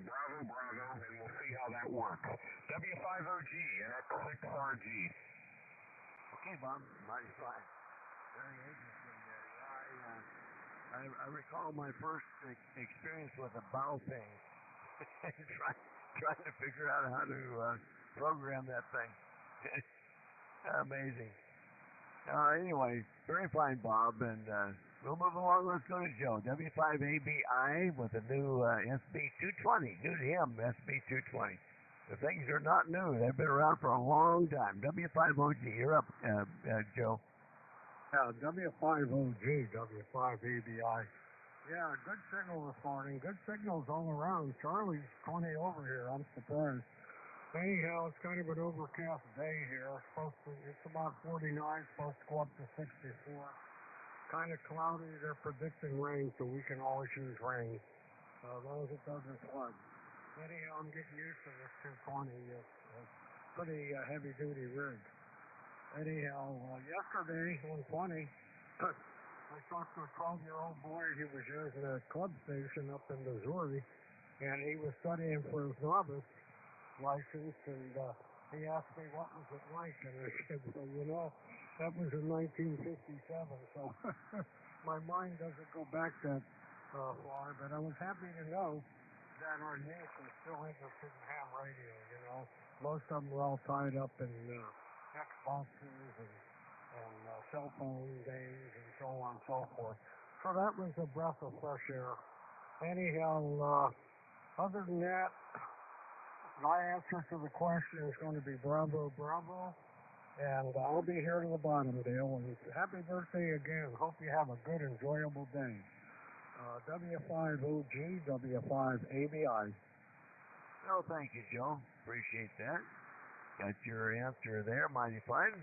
Bravo, and we'll see how that works. W5OG and X6RG. Okay, Bob. Mighty fine. Very interesting there. Yeah, I recall my first experience with a bow ping. trying to figure out how to program that thing. Amazing. Anyway, very fine, Bob, and we'll move along. Let's go to Joe. W5ABI with a new SB220. New to him, SB220. The things are not new. They've been around for a long time. W5OG, you're up, Joe. Yeah, W5OG, W5ABI. Yeah, good signal this morning. Good signals all around. Charlie's 20 over here. I'm surprised. Anyhow, it's kind of an overcast day here. It's about 49. Supposed to go up to 64. Kind of cloudy. They're predicting rain, so we can always use rain. As long as it doesn't flood. Anyhow, I'm getting used to this 220. It's pretty heavy-duty rig. Anyhow, yesterday, 120, I talked to a 12-year-old boy. He was using a club station up in Missouri, and he was studying for his novice license, and he asked me what was it like, and I said, well, that was in 1957, so my mind doesn't go back that far, but I was happy to know that our niece is still interested in ham radio, Most of them were all tied up in Xboxes and cell phone days and so on and so forth. So that was a breath of fresh air. Anyhow, other than that, my answer to the question is going to be Bravo, and I'll be here to the bottom, Dale, and happy birthday again. Hope you have a good, enjoyable day. W5OG, W5ABI. Well, thank you, Joe. Appreciate that. Got your answer there, mighty fine.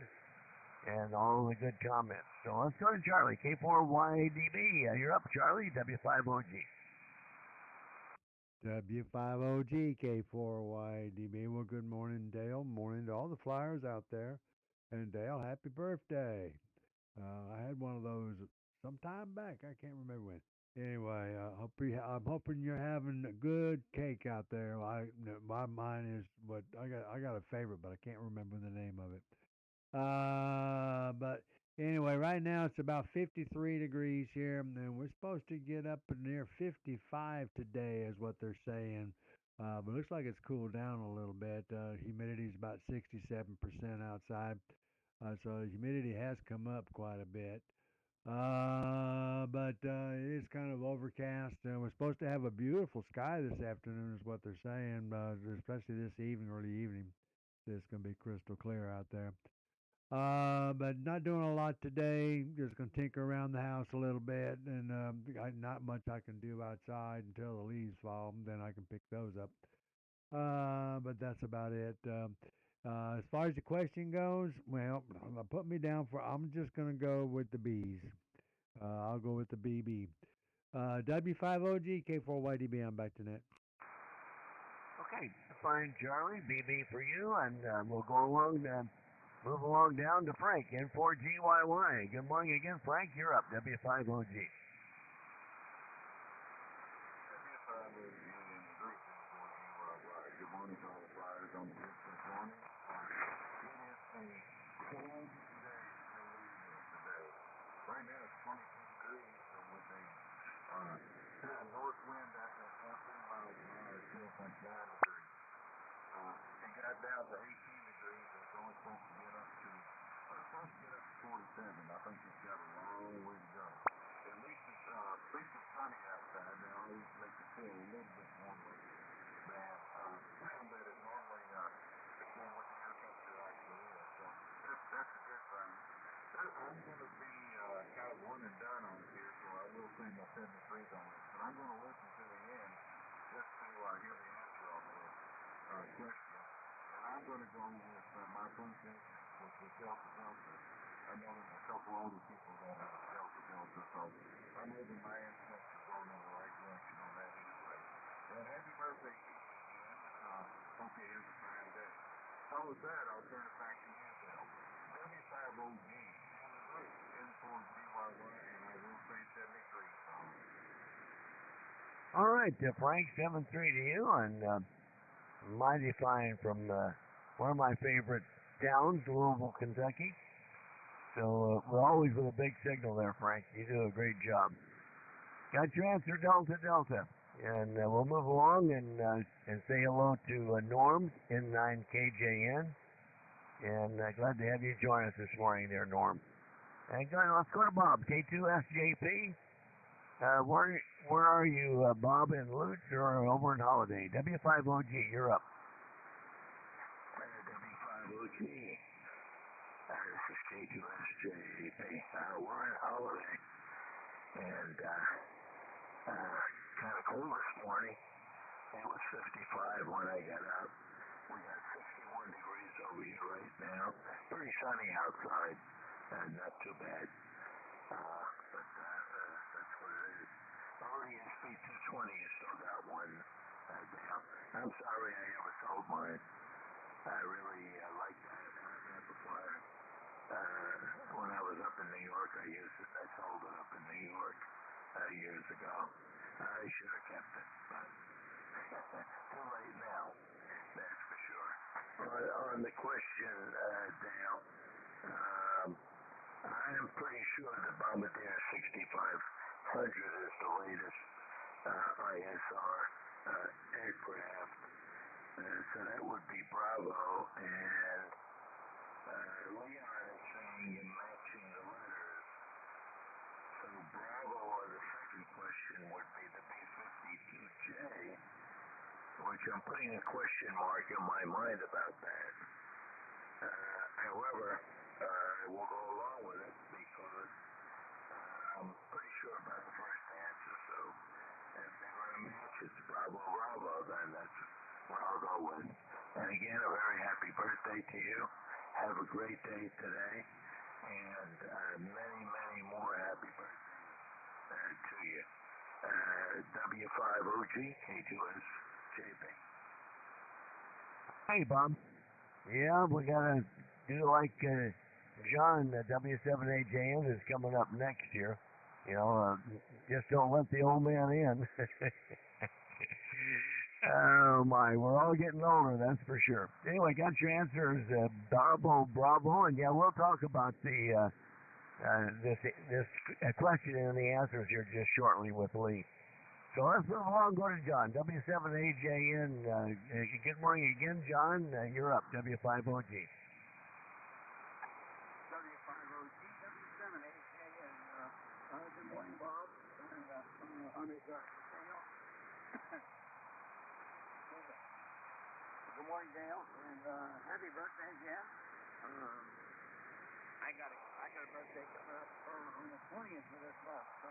And all the good comments. So let's go to Charlie, K4YDB. You're up, Charlie, W5OG. W5OG, K4YDB. Well, good morning, Dale. Morning to all the flyers out there. And Dale, happy birthday. I had one of those some time back. I can't remember when. Anyway, I'm hoping you're having a good cake out there. Mine is what I got a favorite, but I can't remember the name of it. But anyway, right now it's about 53 degrees here, and we're supposed to get up near 55 today, is what they're saying. But it looks like it's cooled down a little bit. Humidity is about 67% outside, so humidity has come up quite a bit. But it is kind of overcast, and we're supposed to have a beautiful sky this afternoon, is what they're saying. Especially this evening, early evening, it's going to be crystal clear out there. But not doing a lot today. Just gonna tinker around the house a little bit, and not much I can do outside until the leaves fall. Then I can pick those up. But that's about it. As far as the question goes, well, put me down for. I'm just gonna go with the bees. I'll go with the BB. W5OG, K4YDB, I'm back to net. Okay, fine, Charlie. BB for you, and we'll go along, move along down to Frank, N4GYY. Good morning again, Frank. You're up, W5OG. Good morning to all the flyers on the list this morning. It is a cold day in Louisville today. Right now it's 22 degrees, so with a north wind at 14 miles an hour, it feels like 9 degrees. It got down to 18 degrees, and it's only supposed to get up to 47. I think it's got a long way to go. At least it's sunny outside. They always make it feel a little bit warmer than that it normally than what the air temperature actually is. So that's a good thing. I'm going to be kind of one and done on here, so I will say my 73s on this. But I'm going to listen to the end just to hear the answer on this question. And I'm going to go with my first answer, which was Delta Delta. I know there's a couple other people that have Delta Delta, so I know that my instincts are going in the right direction on that anyway. And happy birthday to you again. Hope it is a fine day. So with that, I'll turn it back to you, Bill. W5OG, N4GYY, and I will say 73. All right, Frank, 7-3 to you, and mighty fine from one of my favorite towns, Louisville, Kentucky. So we're always with a big signal there, Frank. You do a great job. Got your answer, Delta Delta. And we'll move along and say hello to Norm, N9KJN. And glad to have you join us this morning there, Norm. And let's go to Bob, K2SJP. Where are you, Bob, in Lutz or over in Holiday? W5OG, you're up. W5OG. This is K2SJP. We're in Holiday. And kind of cold this morning. It was 55 when I got out. We got 61 degrees over here right now. Pretty sunny outside. Not too bad. But that's what it is. RESP 220 has still got one down. I'm sorry I ever sold mine. I really like that. I had before. When I was up in New York, I used it. I sold it up in New York years ago. I should have kept it, but too late now. That's for sure. On the question, Dale, I am pretty sure the Bombardier 6500 is the latest ISR aircraft. So that would be Bravo, and Leon is saying you're matching the letters. So Bravo on the second question would be the B-52J, which I'm putting a question mark in my mind about that. However, we'll go along with it because I'm pretty sure about the first answer. So if they're going to match it's Bravo Bravo, then that's what I'll go with. And again, a very happy birthday to you. Have a great day today, and many, many more happy birthdays to you. W5OG, K2SJP. Hey, Bob. Yeah, we gotta do like John, W7AJN is coming up next year. You know, just don't let the old man in. Oh my, we're all getting older, that's for sure. Anyway, got your answers, Bravo, and yeah, we'll talk about the this question and the answers here just shortly with Lee. So let's move along, go to John, W7AJN. Good morning again, John. You're up, W5OG. W5OG, W7AJN. Good morning, Bob. Good morning, Dale, and happy birthday again. I got a birthday coming up on the 20th of this month, so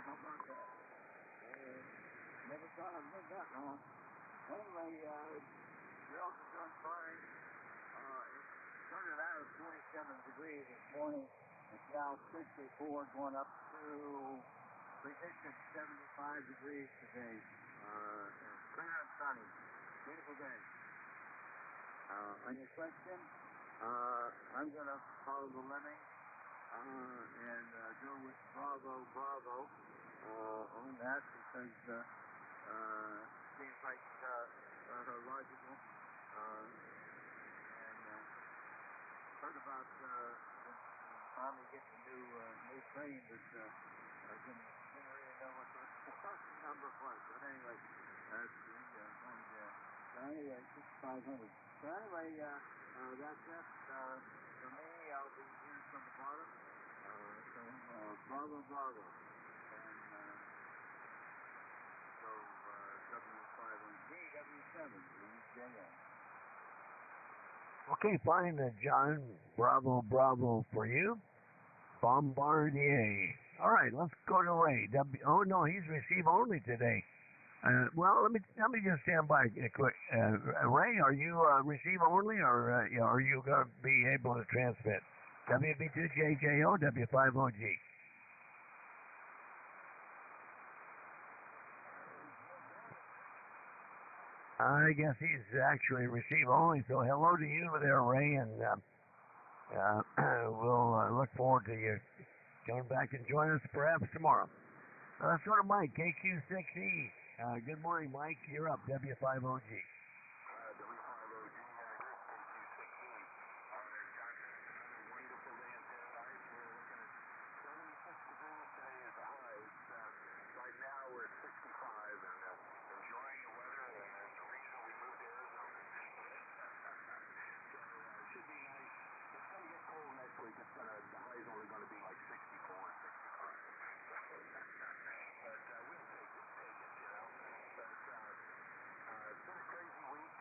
how about that? Never thought I'd live that long. Anyway, girls have done fine. It started out at 27 degrees this morning. It's now 64, going up to predicted 75 degrees today. Clear and sunny. Beautiful day. On your question, I'm going to follow the lemming and go with Bravo on that because seems like logical. And heard about finally getting a new train that didn't really know what the number was. But anyway, that's going to. So anyway, 6,500. So anyway, that's it. For me, I'll be here from the bottom. So Bravo. And so W5 W7 JM. Okay, fine, John. Bravo for you. Bombardier. All right, let's go to Ray. Oh no, he's receive only today. Well, let me just stand by quick. Ray, are you receive only, or are you going to be able to transmit? WB2JJO, W5OG. I guess he's actually receive only. So hello to you there, Ray, and we'll look forward to you coming back and join us perhaps tomorrow. Let's go to Mike, KQ6E. Good morning, Mike. You're up, W5OG. W5OG, KQ6E. John, another wonderful day in paradise. We're looking at 76 degrees today as a high. Right now we're at 65 and enjoying the weather, and the reason we moved to Arizona. So it should be nice. It's going to get cold next week. The high is only going to be like 64, 65. But we'll take it, you know. But it's been a crazy week.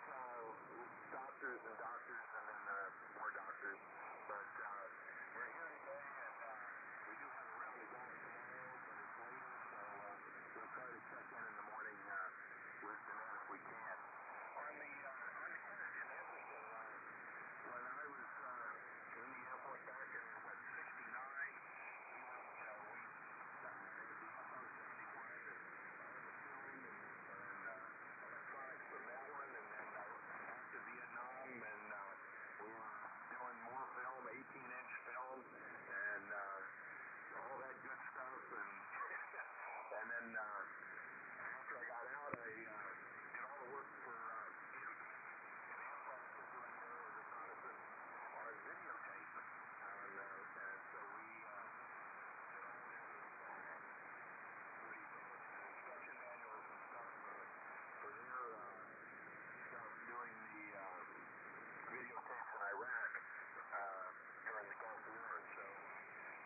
Doctors and then more doctors. But we're here today, and we do have a round of golf tomorrow, but it's later, so we'll try to check in the morning with Jeanette if we can. On the question, interesting. When I was in the airport back in 69, more film, 18-inch film, and all that good stuff. And then after I got out, I did all the work for Amtrak was doing their reconnaissance on videotape, and so we did all their instruction manuals and stuff for their stuff doing the videotapes in Iraq during the Gulf War. So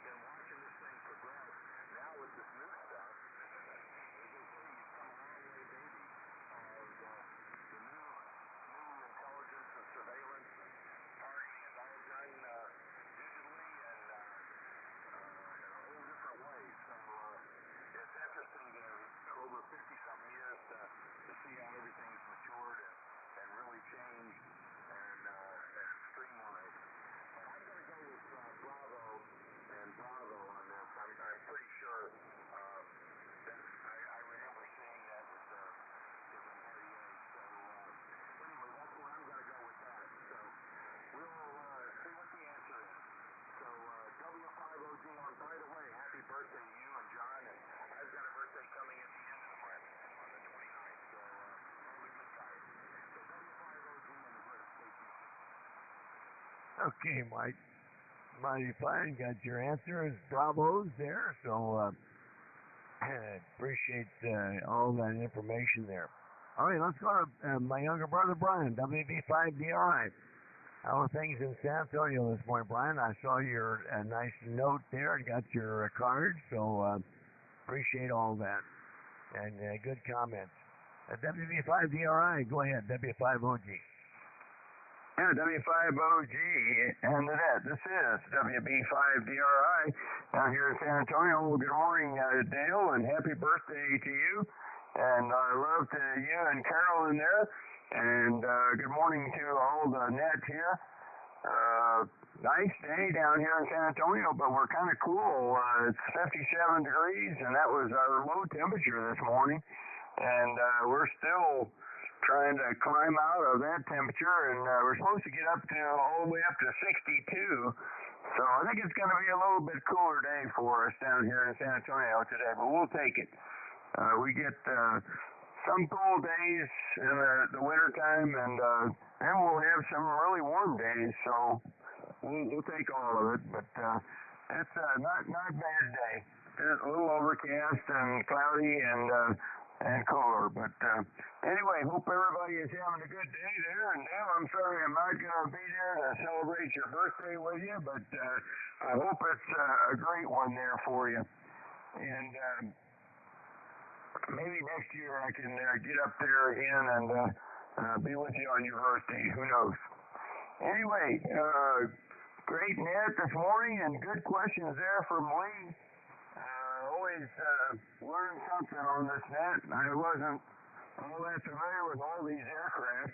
been watching this thing progress. Now with this new stuff, as they say, you've come a long way, baby, of the new intelligence and surveillance and targeting is all done digitally and in a whole different way. So it's interesting to over 50-something years to see how everything's matured and really changed and streamlined. But I'm going to go with Bravo on this. I'm pretty sure that I remember seeing that with Bombardier. So anyway, that's where I'm going to go with that. So we'll see what the answer is. So W5OG on. By the way, happy birthday to you and John. And I've got a birthday coming at the end of the month on the 29th. So all the good guys. So W5OG on the birthday. Okay, Mike. Mighty fine. Got your answers. Bravos there. So appreciate all that information there. All right, let's go to my younger brother, Brian, WB5DRI. How are things in San Antonio this morning, Brian? I saw your nice note there and got your card, so appreciate all that. And good comments. WB5DRI, go ahead, W5OG. Yeah, W5OG, and that. This is WB5DRI out here in San Antonio. Well, good morning, Dale, and happy birthday to you. And love to you and Carol in there. And good morning to all the net here. Nice day down here in San Antonio, but we're kind of cool. It's 57 degrees, and that was our low temperature this morning. And we're still trying to climb out of that temperature, and we're supposed to get up to all the way up to 62. So I think it's going to be a little bit cooler day for us down here in San Antonio today, but we'll take it. We get some cool days in the wintertime, and then we'll have some really warm days, so we'll take all of it. But it's not a bad day. It's a little overcast and cloudy and cooler. But anyway, hope everybody is having a good day there. And Dale, I'm sorry I'm not going to be there to celebrate your birthday with you, but I hope it's a great one there for you. And maybe next year I can get up there again and be with you on your birthday. Who knows? Anyway, great net this morning and good questions there from Lee. Always learn something on this net. I wasn't all that familiar with all these aircraft,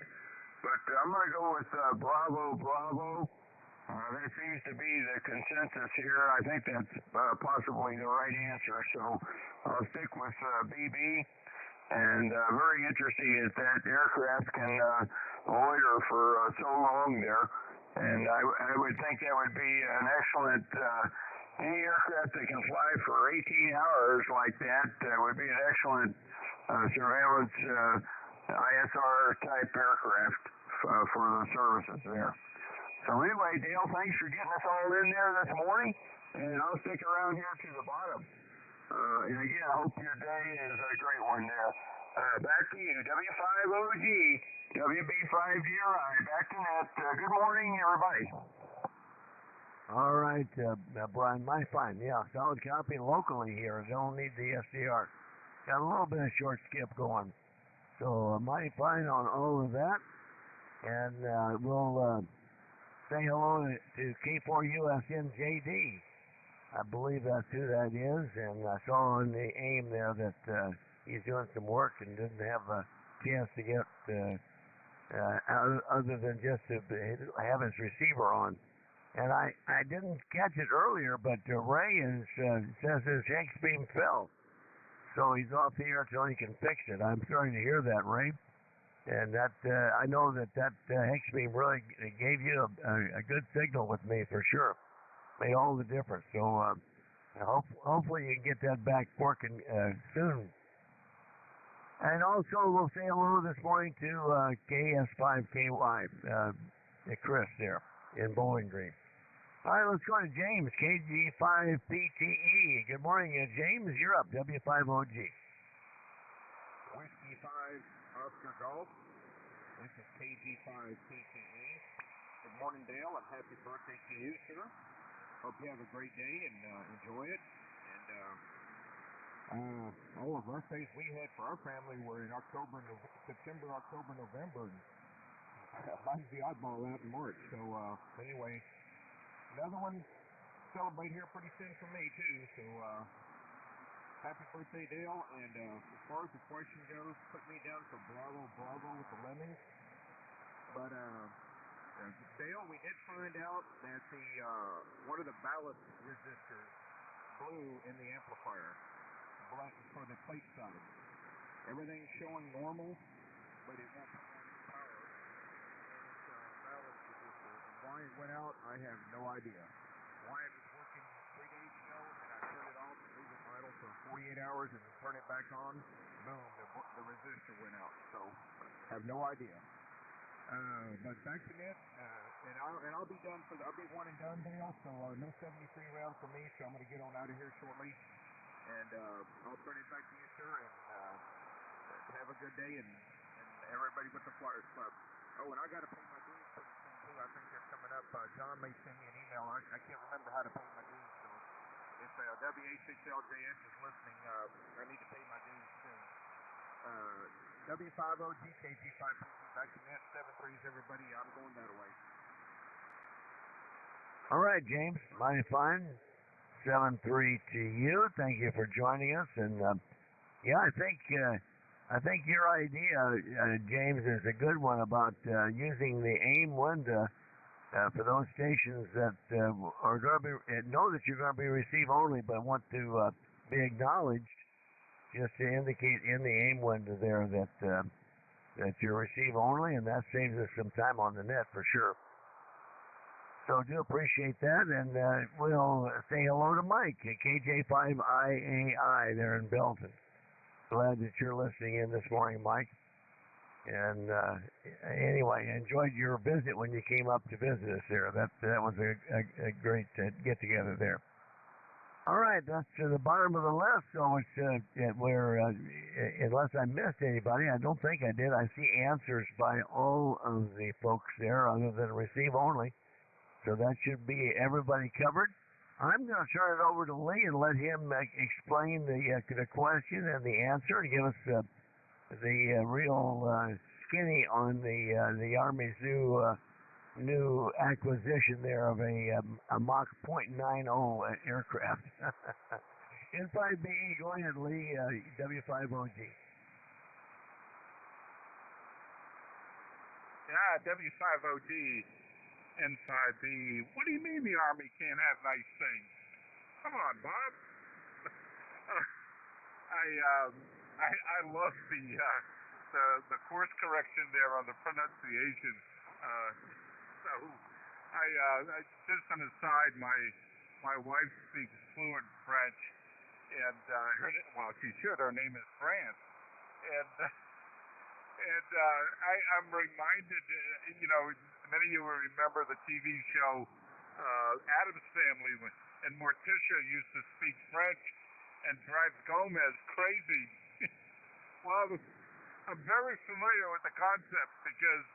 but I'm going to go with Bravo. That seems to be the consensus here. I think that's possibly the right answer, so I'll stick with BB. And very interesting is that aircraft can loiter for so long there. And I would think that would be an excellent, any aircraft that can fly for 18 hours like that would be an excellent surveillance ISR type aircraft for the services there. So anyway, Dale, thanks for getting us all in there this morning, and I'll stick around here to the bottom. And again, I hope your day is a great one there. Back to you, W5OG, WB5GRI, back to net. Good morning, everybody. All right, Brian, my fine. Yeah, solid copy locally here. Don't need the SDR. Got a little bit of short skip going. So mighty fine on all of that. And we'll say hello to K4USNJD. I believe that's who that is. And I saw on the AIM there that he's doing some work and didn't have a chance to get other than just to have his receiver on. And I didn't catch it earlier, but Ray says his hex beam fell. So he's off the air till he can fix it. I'm sorry to hear that, Ray. And that I know that hex beam really gave you a good signal with me for sure. Made all the difference. So hopefully you can get that back working soon. And also we'll say hello this morning to KS5KY, Chris there in Bowling Green. All right, let's go to James, KG5PTE. Good morning, James. You're up, W5OG. Whiskey 5, Oscar Golf. This is KG5PTE. Good morning, Dale, and happy birthday to you, sir. Hope you have a great day and enjoy it. And all the birthdays we had for our family were in September, October, November. Mine's the oddball out in March. So anyway, another one celebrate here pretty soon for me too. So happy birthday, Dale. And as far as the question goes, put me down for Bravo with the Lemmings. But Dale, we did find out that the one of the ballast resistors blew in the amplifier for the plate side. Everything's showing normal, but it won't provide power. And it's a ballast resistor. And why it went out, I have no idea. Why it was working 3 days ago, and I turned it off and leave it idle for 48 hours and turn it back on, boom, the resistor went out. So, have no idea. But back to net, and I'll be done I'll be one and done, Dale. So no 73 round for me. So I'm going to get on out of here shortly, and I'll turn it back to you, sir. And have a good day, and everybody with the Flyers Club. Oh, and I got to pay my dues pretty soon too. I think they're coming up. John may send me an email. I can't remember how to pay my dues. So if WA6LJS is listening, I need to pay my dues soon. W5OG, KG5, back to net, 7-3s, everybody. I'm going that way. All right, James. Mighty fine. 7-3 to you. Thank you for joining us. And yeah, I think your idea, James, is a good one about using the AIM one to for those stations that are going to be know that you're going to be receive only, but want to be acknowledged, just to indicate in the AIM window there that you're receive only, and that saves us some time on the net for sure. So do appreciate that, and we'll say hello to Mike at KJ5IAI there in Belton. Glad that you're listening in this morning, Mike. And anyway, enjoyed your visit when you came up to visit us there. That was a great get together there. All right, that's to the bottom of the list. So it's where unless I missed anybody, I don't think I did. I see answers by all of the folks there, other than receive only. So that should be everybody covered. I'm going to turn it over to Lee and let him explain the question and the answer, and give us the real skinny on the Army's new acquisition there of a Mach .90 aircraft. N5BE, go ahead, Lee, W5OG. Yeah, W5OG, N5BE. What do you mean the Army can't have nice things? Come on, Bob. I love the course correction there on the pronunciation. So I just an aside, my wife speaks fluent French, and she should. Her name is France, and I'm reminded. Many of you will remember the TV show Addams Family, and Morticia used to speak French and drive Gomez crazy. Well, I'm very familiar with the concept, because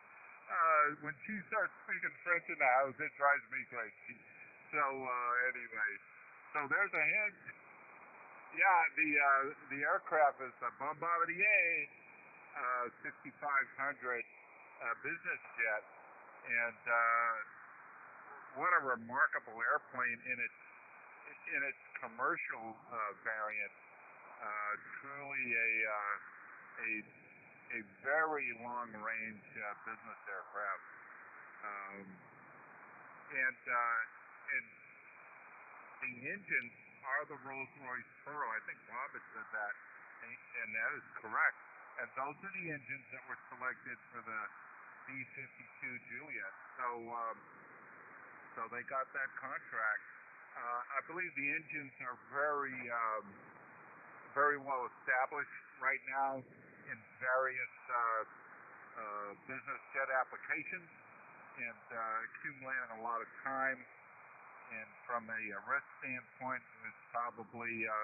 when she starts speaking French in the house, it drives me crazy. So anyway, so there's a hint. Yeah, the aircraft is a Bombardier 6500 business jet, and what a remarkable airplane in its commercial variant. Truly a very long-range business aircraft, and the engines are the Rolls-Royce Pearl. I think Bob had said that, and that is correct. And those are the engines that were selected for the B-52 Juliet. So they got that contract. I believe the engines are very well established right now in various business jet applications, and accumulating a lot of time. And from a risk standpoint, it was probably a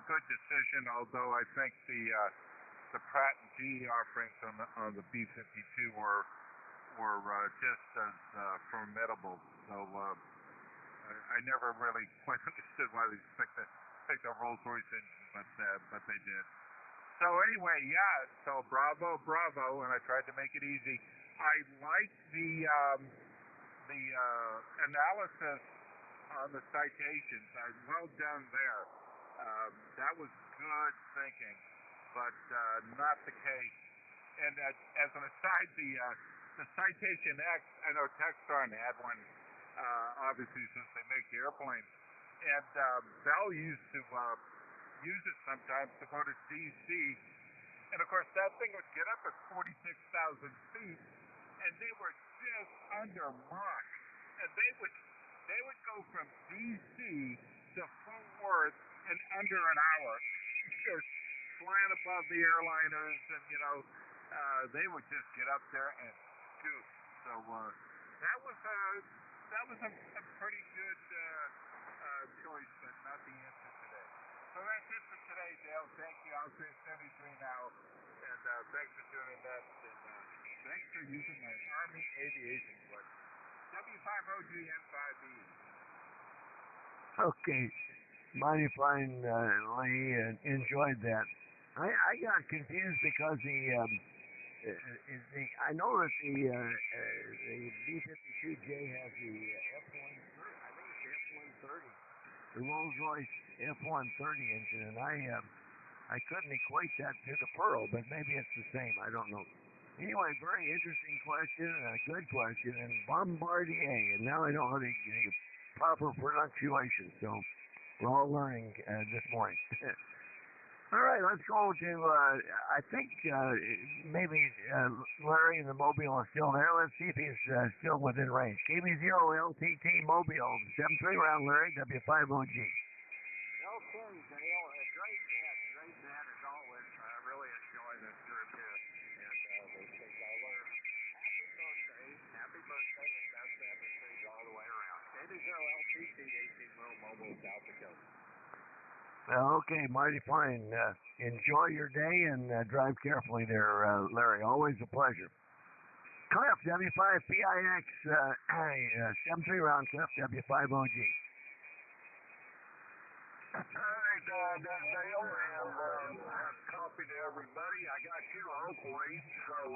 good decision. Although I think the Pratt & GE offerings on the B-52 were just as formidable. So I never really quite understood why they picked a Rolls-Royce engine, but they did. So anyway, yeah. So bravo, and I tried to make it easy. I like the analysis on the citations. Well done there. That was good thinking, but not the case. And as an aside, the Citation X, I know Textron had one, obviously, since they make the airplane. And Bell used to use it sometimes to go to D.C. And, of course, that thing would get up at 46,000 feet, and they were just under Mach. And they would go from D.C. to Fort Worth in under an hour. Just flying above the airliners, and, they would just get up there and scoot. So that was a pretty good choice, but not the answer today. So that's it for today, Dale. Thank you. I'll say 73 now, and thanks for tuning in. And thanks for using my Army Aviation question. W5OG N5BE. Okay, mighty fine, Lee, and enjoyed that. I got confused because I know that the B-52J has the F-130. I think it's the F-130, the Rolls-Royce F-130 engine, and I couldn't equate that to the Pearl, but maybe it's the same. I don't know. Anyway, very interesting question, a good question, and Bombardier. And now I know how to proper pronunciation, so we're all learning this morning. All right, let's go to, I think maybe Larry in the Mobile is still there. Let's see if he's still within range. KB0LTT Mobile, 7-3 round, Larry, W5OG. Okay, Dale. Great net as always. I really enjoy this group here. And they think I learned happy birthday, and best ever all the way around. KB0LTT, 18 World Mobile, South Dakota. Okay, mighty fine. Enjoy your day and drive carefully there, Larry. Always a pleasure. Cliff, W5PIX, 7-3 round, Cliff, W5OG. All right, that's Dale, and copy to everybody. I got you locally, so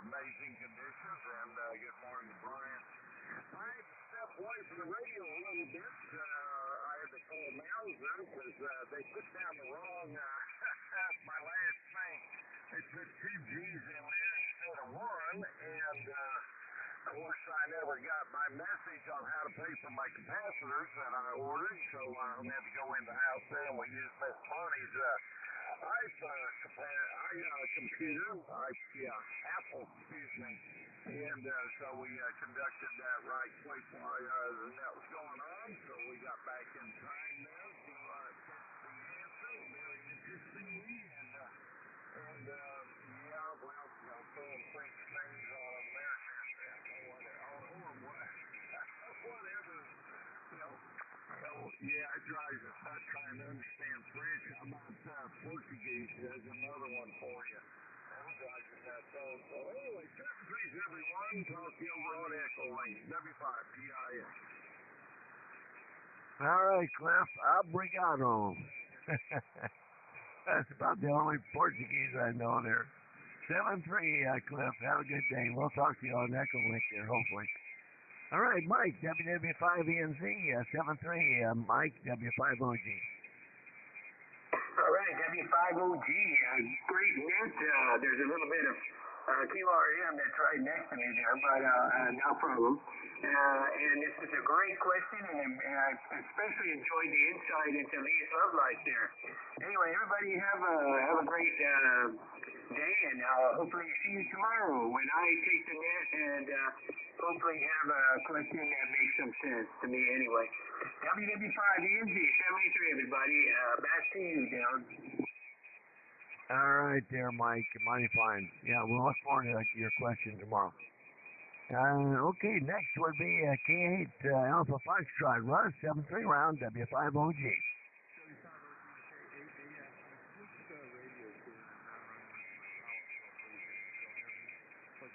amazing conditions, and good morning to Brian. I had to step away from the radio a little bit. I had to call Mauser because they put down the wrong, my last name. They put 2 G's in there instead of 1, and of course I never got my message on how to pay for my capacitors that I ordered, so I had to go in the house there and we used Miss Bonnie's computer, Apple, excuse me. And so we conducted that right quick while the net was going on, so we got back in time there to catch the answer very interestingly, and throwing French things on American or whatever, yeah, it drives us nuts trying to understand French. How about Portuguese? There's another one for you. So anyway, 7-3's everyone. Talk to you over on Echo Lane, W5PIX. All right, Cliff. Obrigado. That's about the only Portuguese I know there. 7-3, Cliff. Have a good day. We'll talk to you on Echo Link there, hopefully. All right, Mike, WW5ENZ, 7-3, Mike, W5OG. All right, W5OG, great net. There's a little bit of QRM that's right next to me there, but no problem. And this is a great question, and I especially enjoyed the insight into Leah's love life there. Anyway, everybody have a great day, and hopefully see you tomorrow when I take the net and hopefully have a question that makes some sense to me anyway. WW5ENZ, 73, everybody. Back to you, Down. All right there, Mike. Mighty fine. Yeah, we'll look forward to your question tomorrow. Okay, next would be K8 Alpha Foxtrot. Russ, 7-3 round, W5OG.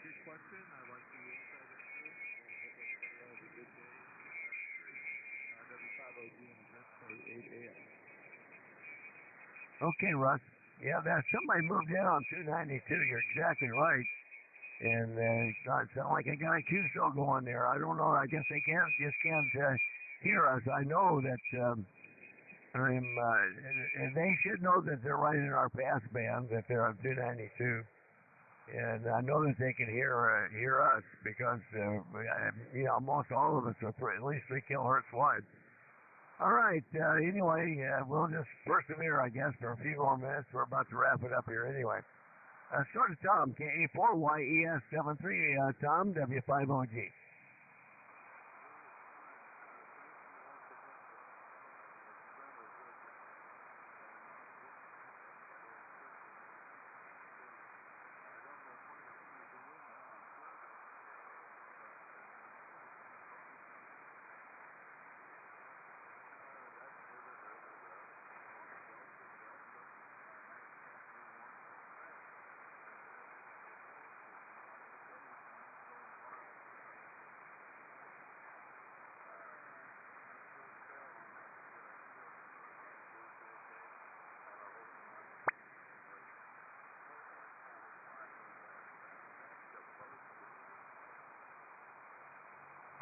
Good question. I like the insight into it. I hope everybody has a good day. W5OG and event code 8 a.m. Okay, Russ. Yeah, somebody moved in on 292. You're exactly right. And it sounds like I got a QSO going there. I don't know. I guess they just can't hear us. I know that they should know that they're right in our passband, that they're on 292. And I know that they can hear us because most all of us are at least 3 kilohertz wide. All right. Anyway, we'll just persevere, I guess, for a few more minutes. We're about to wrap it up here anyway. Start to Tom, KA4YES 73, Tom, W5OG.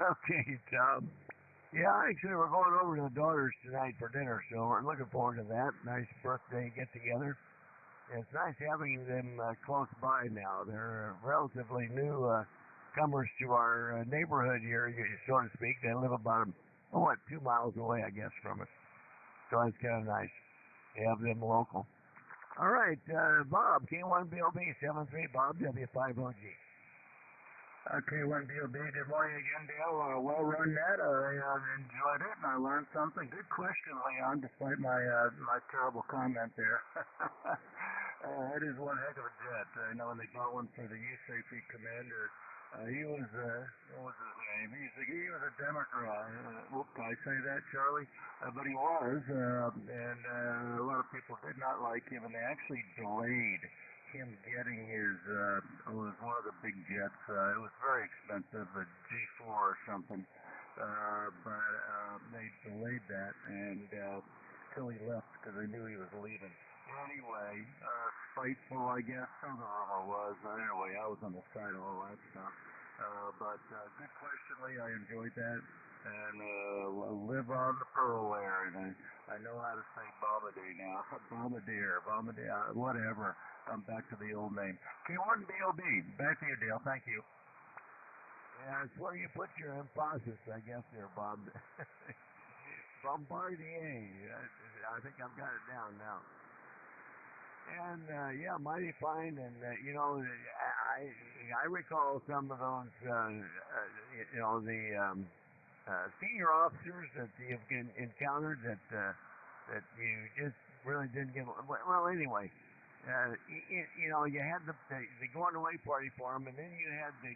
Okay, Tom. Yeah, actually, we're going over to the daughters tonight for dinner, so we're looking forward to that. Nice birthday get-together. it's nice having them close by now. They're relatively new comers to our neighborhood here, so to speak. They live about 2 miles away, I guess, from us. So it's kind of nice to have them local. All right, Bob, K1BOB 73, Bob W5OG. K1BOB, good morning again, Dale. Well run, Ned. I enjoyed it, and I learned something. Good question, Leon, despite my my terrible comment there. It is one heck of a jet. I know when they bought one for the USAF commander, he was, what was his name? He was a Democrat. Did I say that, Charlie? But he was, and a lot of people did not like him, and they actually delayed him getting his, it was one of the big jets. It was very expensive, a G4 or something. But they delayed that and till he left because they knew he was leaving. Anyway, spiteful, I guess, so the rumor was. Anyway, I was on the side of all that stuff. But good question, Lee. I enjoyed that. And live on the pearl there. And I know how to say Bombardier now. Bombardier, whatever. I'm back to the old name. K1BOB. Back to you, Dale. Thank you. Yeah, it's where you put your emphasis, I guess, there, Bob. Bombardier. I think I've got it down now. And yeah, mighty fine. And I recall some of those, senior officers that you've encountered that you just really didn't give. Well, anyway, you had the going away party for them, and then you had the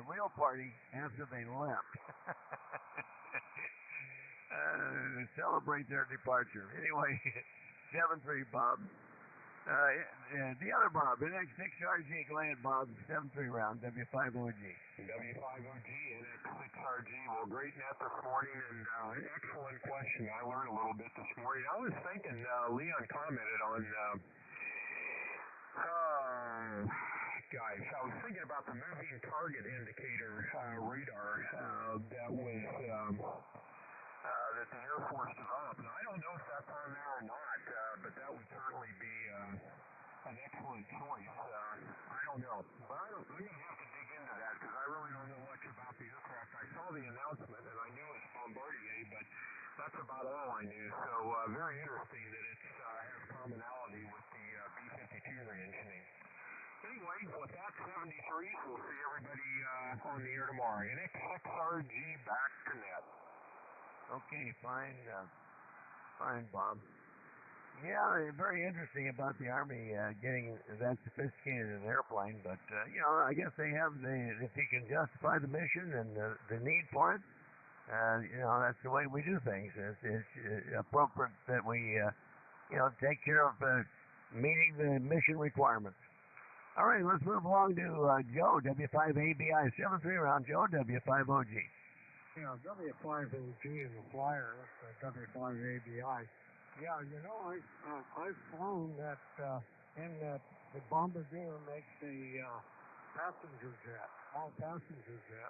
real party after they left. To celebrate their departure. Anyway, 7-3, Bob. The other Bob, NX6RG, go ahead, Bob. 7-3 round, W5OG. W5OG, NX6RG. Well, great net this morning, and excellent question. I learned a little bit this morning. I was thinking, Leon commented on, guys, I was thinking about the moving target indicator radar that was that the Air Force developed. And I don't know if that's on there or not, but that would certainly be an excellent choice. I don't know. But I'm going to have to dig into that because I really don't know much about the aircraft. I saw the announcement and I knew it's Bombardier, but that's about all I knew. So very interesting that it has commonality with the B-52 re-engineering. Anyway, with that, 73s, we'll see everybody on the air tomorrow. NX6RG back to net. Okay, fine, Bob. Yeah, very interesting about the Army getting that sophisticated an airplane, but I guess they have if you can justify the mission and the need for it, that's the way we do things. It's appropriate that we take care of meeting the mission requirements. All right, let's move along to Joe, W5ABI, 7-3 round, Joe, W5OG. Yeah, W5OG and the flyer, W5ABI. Yeah, I've flown that in that the Bombardier makes a passenger jet, small passenger jet,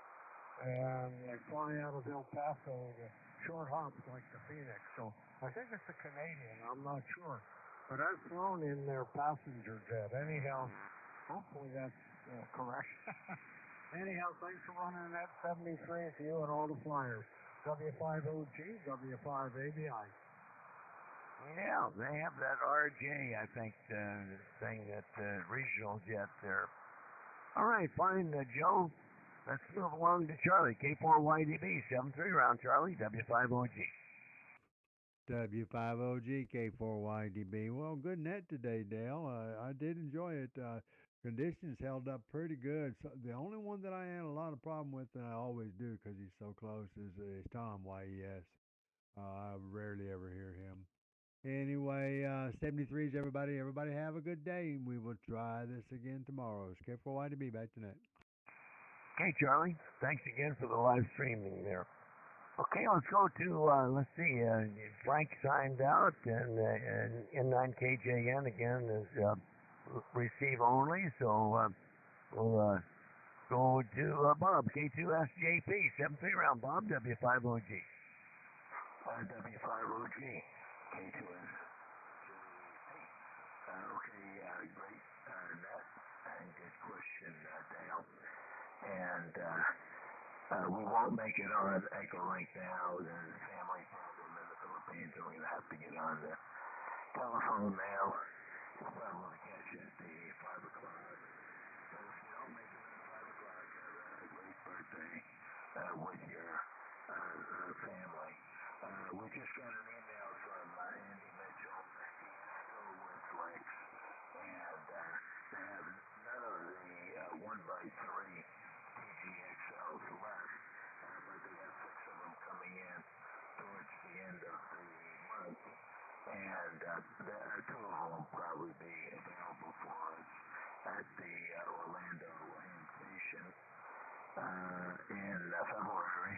and they fly out of El Paso to short hops like the Phoenix. So I think it's a Canadian, I'm not sure. But I've flown in their passenger jet. Anyhow, hopefully that's correct. Anyhow, thanks for running that 73 to you and all the flyers. W5OG, W5ABI. Yeah, they have that RJ, I think, thing, that regional jet there. All right, fine, Joe. Let's move along to Charlie, K4YDB, 7-3 round, Charlie, W5OG. W5OG, K4YDB. Well, good net today, Dale. I did enjoy it. Conditions held up pretty good. So the only one that I had a lot of problem with, and I always do because he's so close, is Tom YES. I rarely ever hear him. Anyway, 73s, everybody. Everybody have a good day. We will try this again tomorrow. It's K4YDB, back to net. Okay, Charlie. Thanks again for the live streaming there. Okay, let's go to, let's see, Frank signed out, and N9KJN again is receive only, so we'll go to Bob, K2SJP, 7-3 round, Bob, W5OG. W5OG, K2SJP. great net and good question, Dale. And we won't make it on Echo Link now. There's a family problem in the Philippines, and we're going to have to get on the telephone now. We'll probably catch you at the 5 o'clock. So if you don't make it at 5 o'clock, have a great birthday with your family. We just got an email from Andy Mitchell. He is still with Flex, and they have none of the 1x3 TGXLs left, but they have 6 of them coming in towards the end of the month, and 2 of them will probably be available for us at the Orlando Ham Station in February.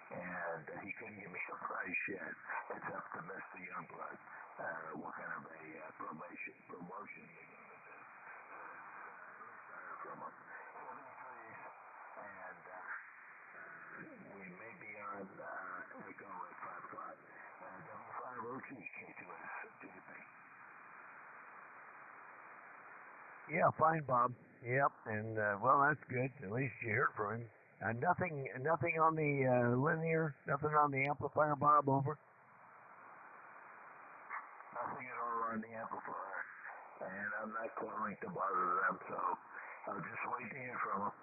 And he couldn't give me a price yet. It's up to Mr. Youngblood. What kind of a promotion you're going to do. From him. 73s, and we may be on Echo at 5 o'clock. W5OG, K2S, JP. Yeah, fine, Bob. Yep, and well, that's good. At least you heard from him. Nothing on the linear, nothing on the amplifier, Bob, over? Nothing at all on the amplifier. And I'm not calling to bother them, so I'll just wait to hear from them.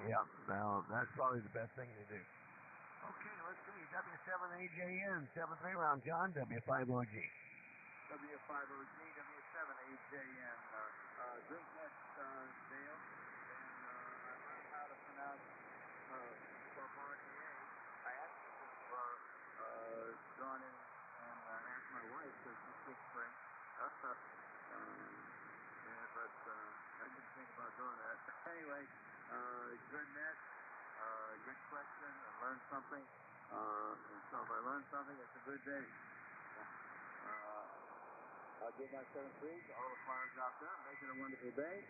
Yeah, well, that's probably the best thing to do. Okay, let's see. W7AJN, 7-3 round, John, W5OG. W5OG, W7AJN. Great net, Dale. How to pronounce Bombardier. I actually have gone in and asked my wife because she speaks French. But I didn't think about doing that. Anyway, good net, good question. I learned something. And so if I learned something, it's a good day. I did my 7-3s, all the flyers out there, making a wonderful day.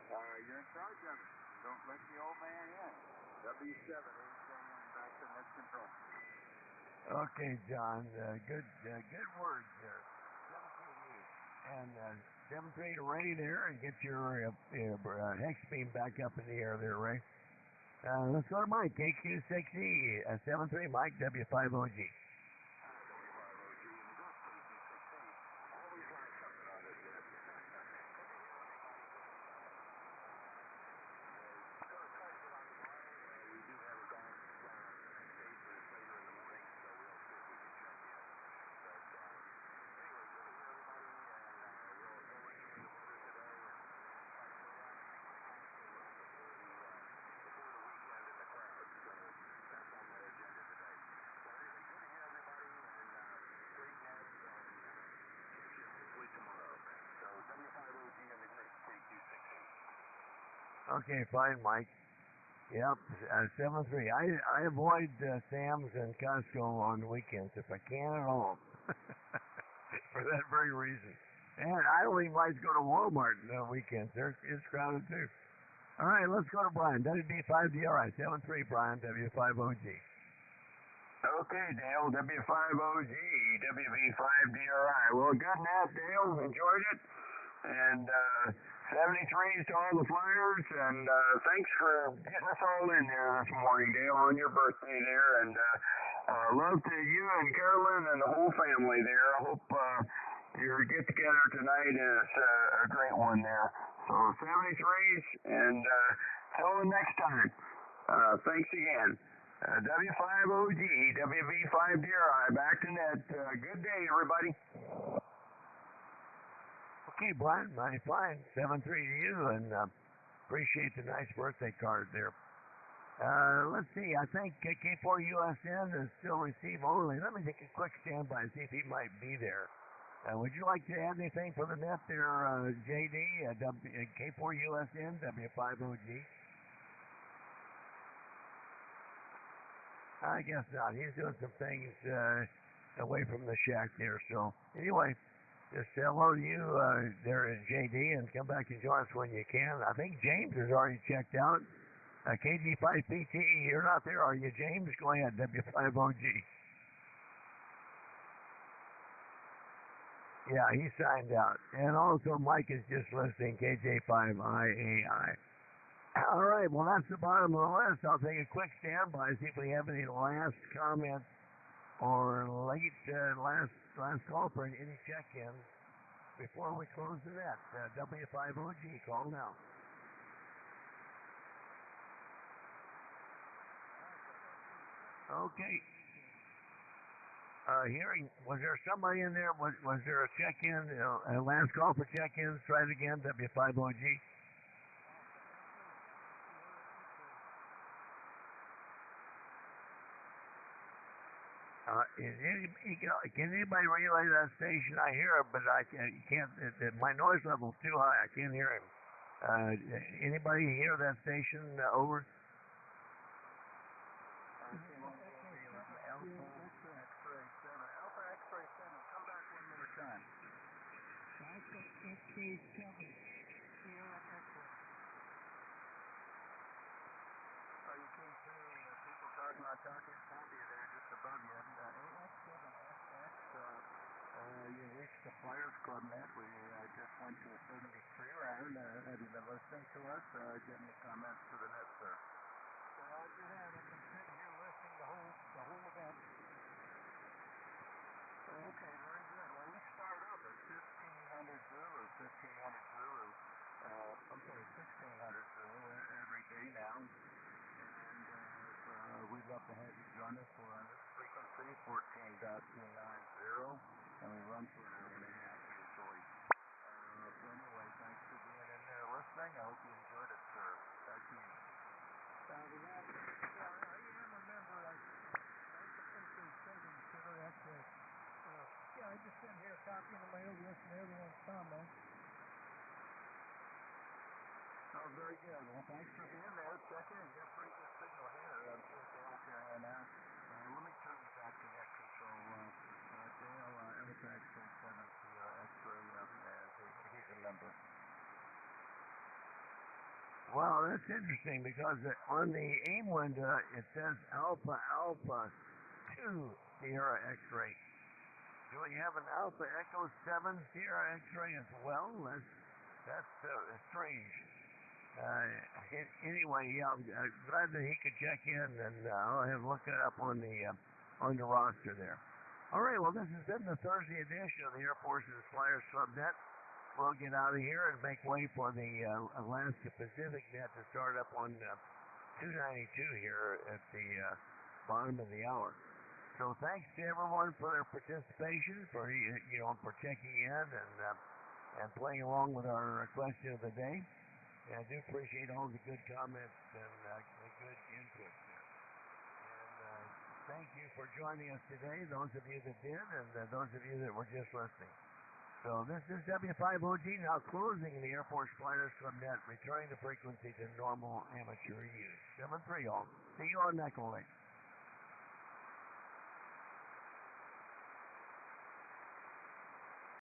You're in charge of it. Don't let the old man in. W7, back to net control. Okay, John. Good words there. 7-3 and 7-3 to Ray there, and get your hex beam back up in the air there, Ray. Let's go to Mike, KQ6E, 7-3, Mike, W5OG. Okay, fine, Mike. Yep, 7-3. I avoid Sam's and Costco on weekends if I can at all. For that very reason. And I don't even like to go to Walmart on weekends. It's crowded too. All right, let's go to Brian. WB5DRI, 7-3, Brian, W5OG. Okay, Dale, W5OG, WB5DRI. Well, good night, Dale. Enjoyed it. And 73s to all the flyers, and thanks for getting us all in there this morning, Dale, on your birthday there, and love to you and Carolyn and the whole family there. I hope your get-together tonight is a great one there. So 73s, and till the next time, thanks again. W5OG, WB5DRI, back to net. Good day, everybody. Okay, Brian, mighty fine. 7-3 to you, and appreciate the nice birthday card there. Let's see. I think K4USN is still receive only. Let me take a quick standby and see if he might be there. Would you like to add anything for the net there, JD? K4USN, W5OG? I guess not. He's doing some things away from the shack there. So anyway, just say hello to you there at JD, and come back and join us when you can. I think James has already checked out. KG5PTE, you're not there, are you, James? Go ahead, W5OG. Yeah, he signed out. And also, Mike is just listening, KJ5IAI. All right, well, that's the bottom of the list. I'll take a quick standby, see if we have any last comments or last call for any check-ins before we close the net. W5OG, call now. Okay. Hearing, was there somebody in there? Was there a check-in? A last call for check-ins? Try it again, W5OG. Can anybody relay that station? I hear it, but I can't. My noise level's too high. I can't hear him. Anybody hear that station? Over. Alpha X-ray 7. Come back one more time. Alpha X-ray 7. Sierra X-ray. Oh, you came through. People talking about talking. Columbia there, just above you. AX7SX. You reached the Flyers Club net. We just went to a 73 round. Have you been listening to us? Get any comments to the net, sir? I just have. I've been sitting here listening the whole event. Okay, very good. Well, we start up at 1500 Zulu, 1500 Zulu. I'm sorry, 1600 Zulu every day now. And we'd love to have you join us. We're on this frequency, 14.290, and we run for an hour and a half usually. So anyway, thanks for being in there listening. I hope you enjoyed it, sir. Thank you. I am a member of Alpha X-ray 7, Sierra X-ray. I just sent here a copy in the mail to listen to everyone's comments. Oh, very good. Well, thanks for being there. Check in. You got a pretty good signal here. I'm sure Dale's carrying out. Let me turn you back to net control. Dale, Alpha X-ray 7, Sierra X-ray, he's a member. Well, that's interesting because on the AIM window it says Alpha 2 Sierra X-ray. Do we have an Alpha Echo 7 Sierra X-ray as well? That's strange. Anyway, yeah, I'm glad that he could check in, and I'll have look it up on the roster there. All right, well, this has been the Thursday edition of the Air Force's Flyers Club Net. We'll get out of here and make way for the Alaska Pacific Net to start up on 292 here at the bottom of the hour. So thanks to everyone for their participation, for checking in and playing along with our question of the day. And I do appreciate all the good comments and the good input there. And thank you for joining us today, those of you that did, and those of you that were just listening. So this is W5OG now closing the Air Force Flyers Club Net, returning the frequency to normal amateur use. 7-3 all. See you on Echo Lake.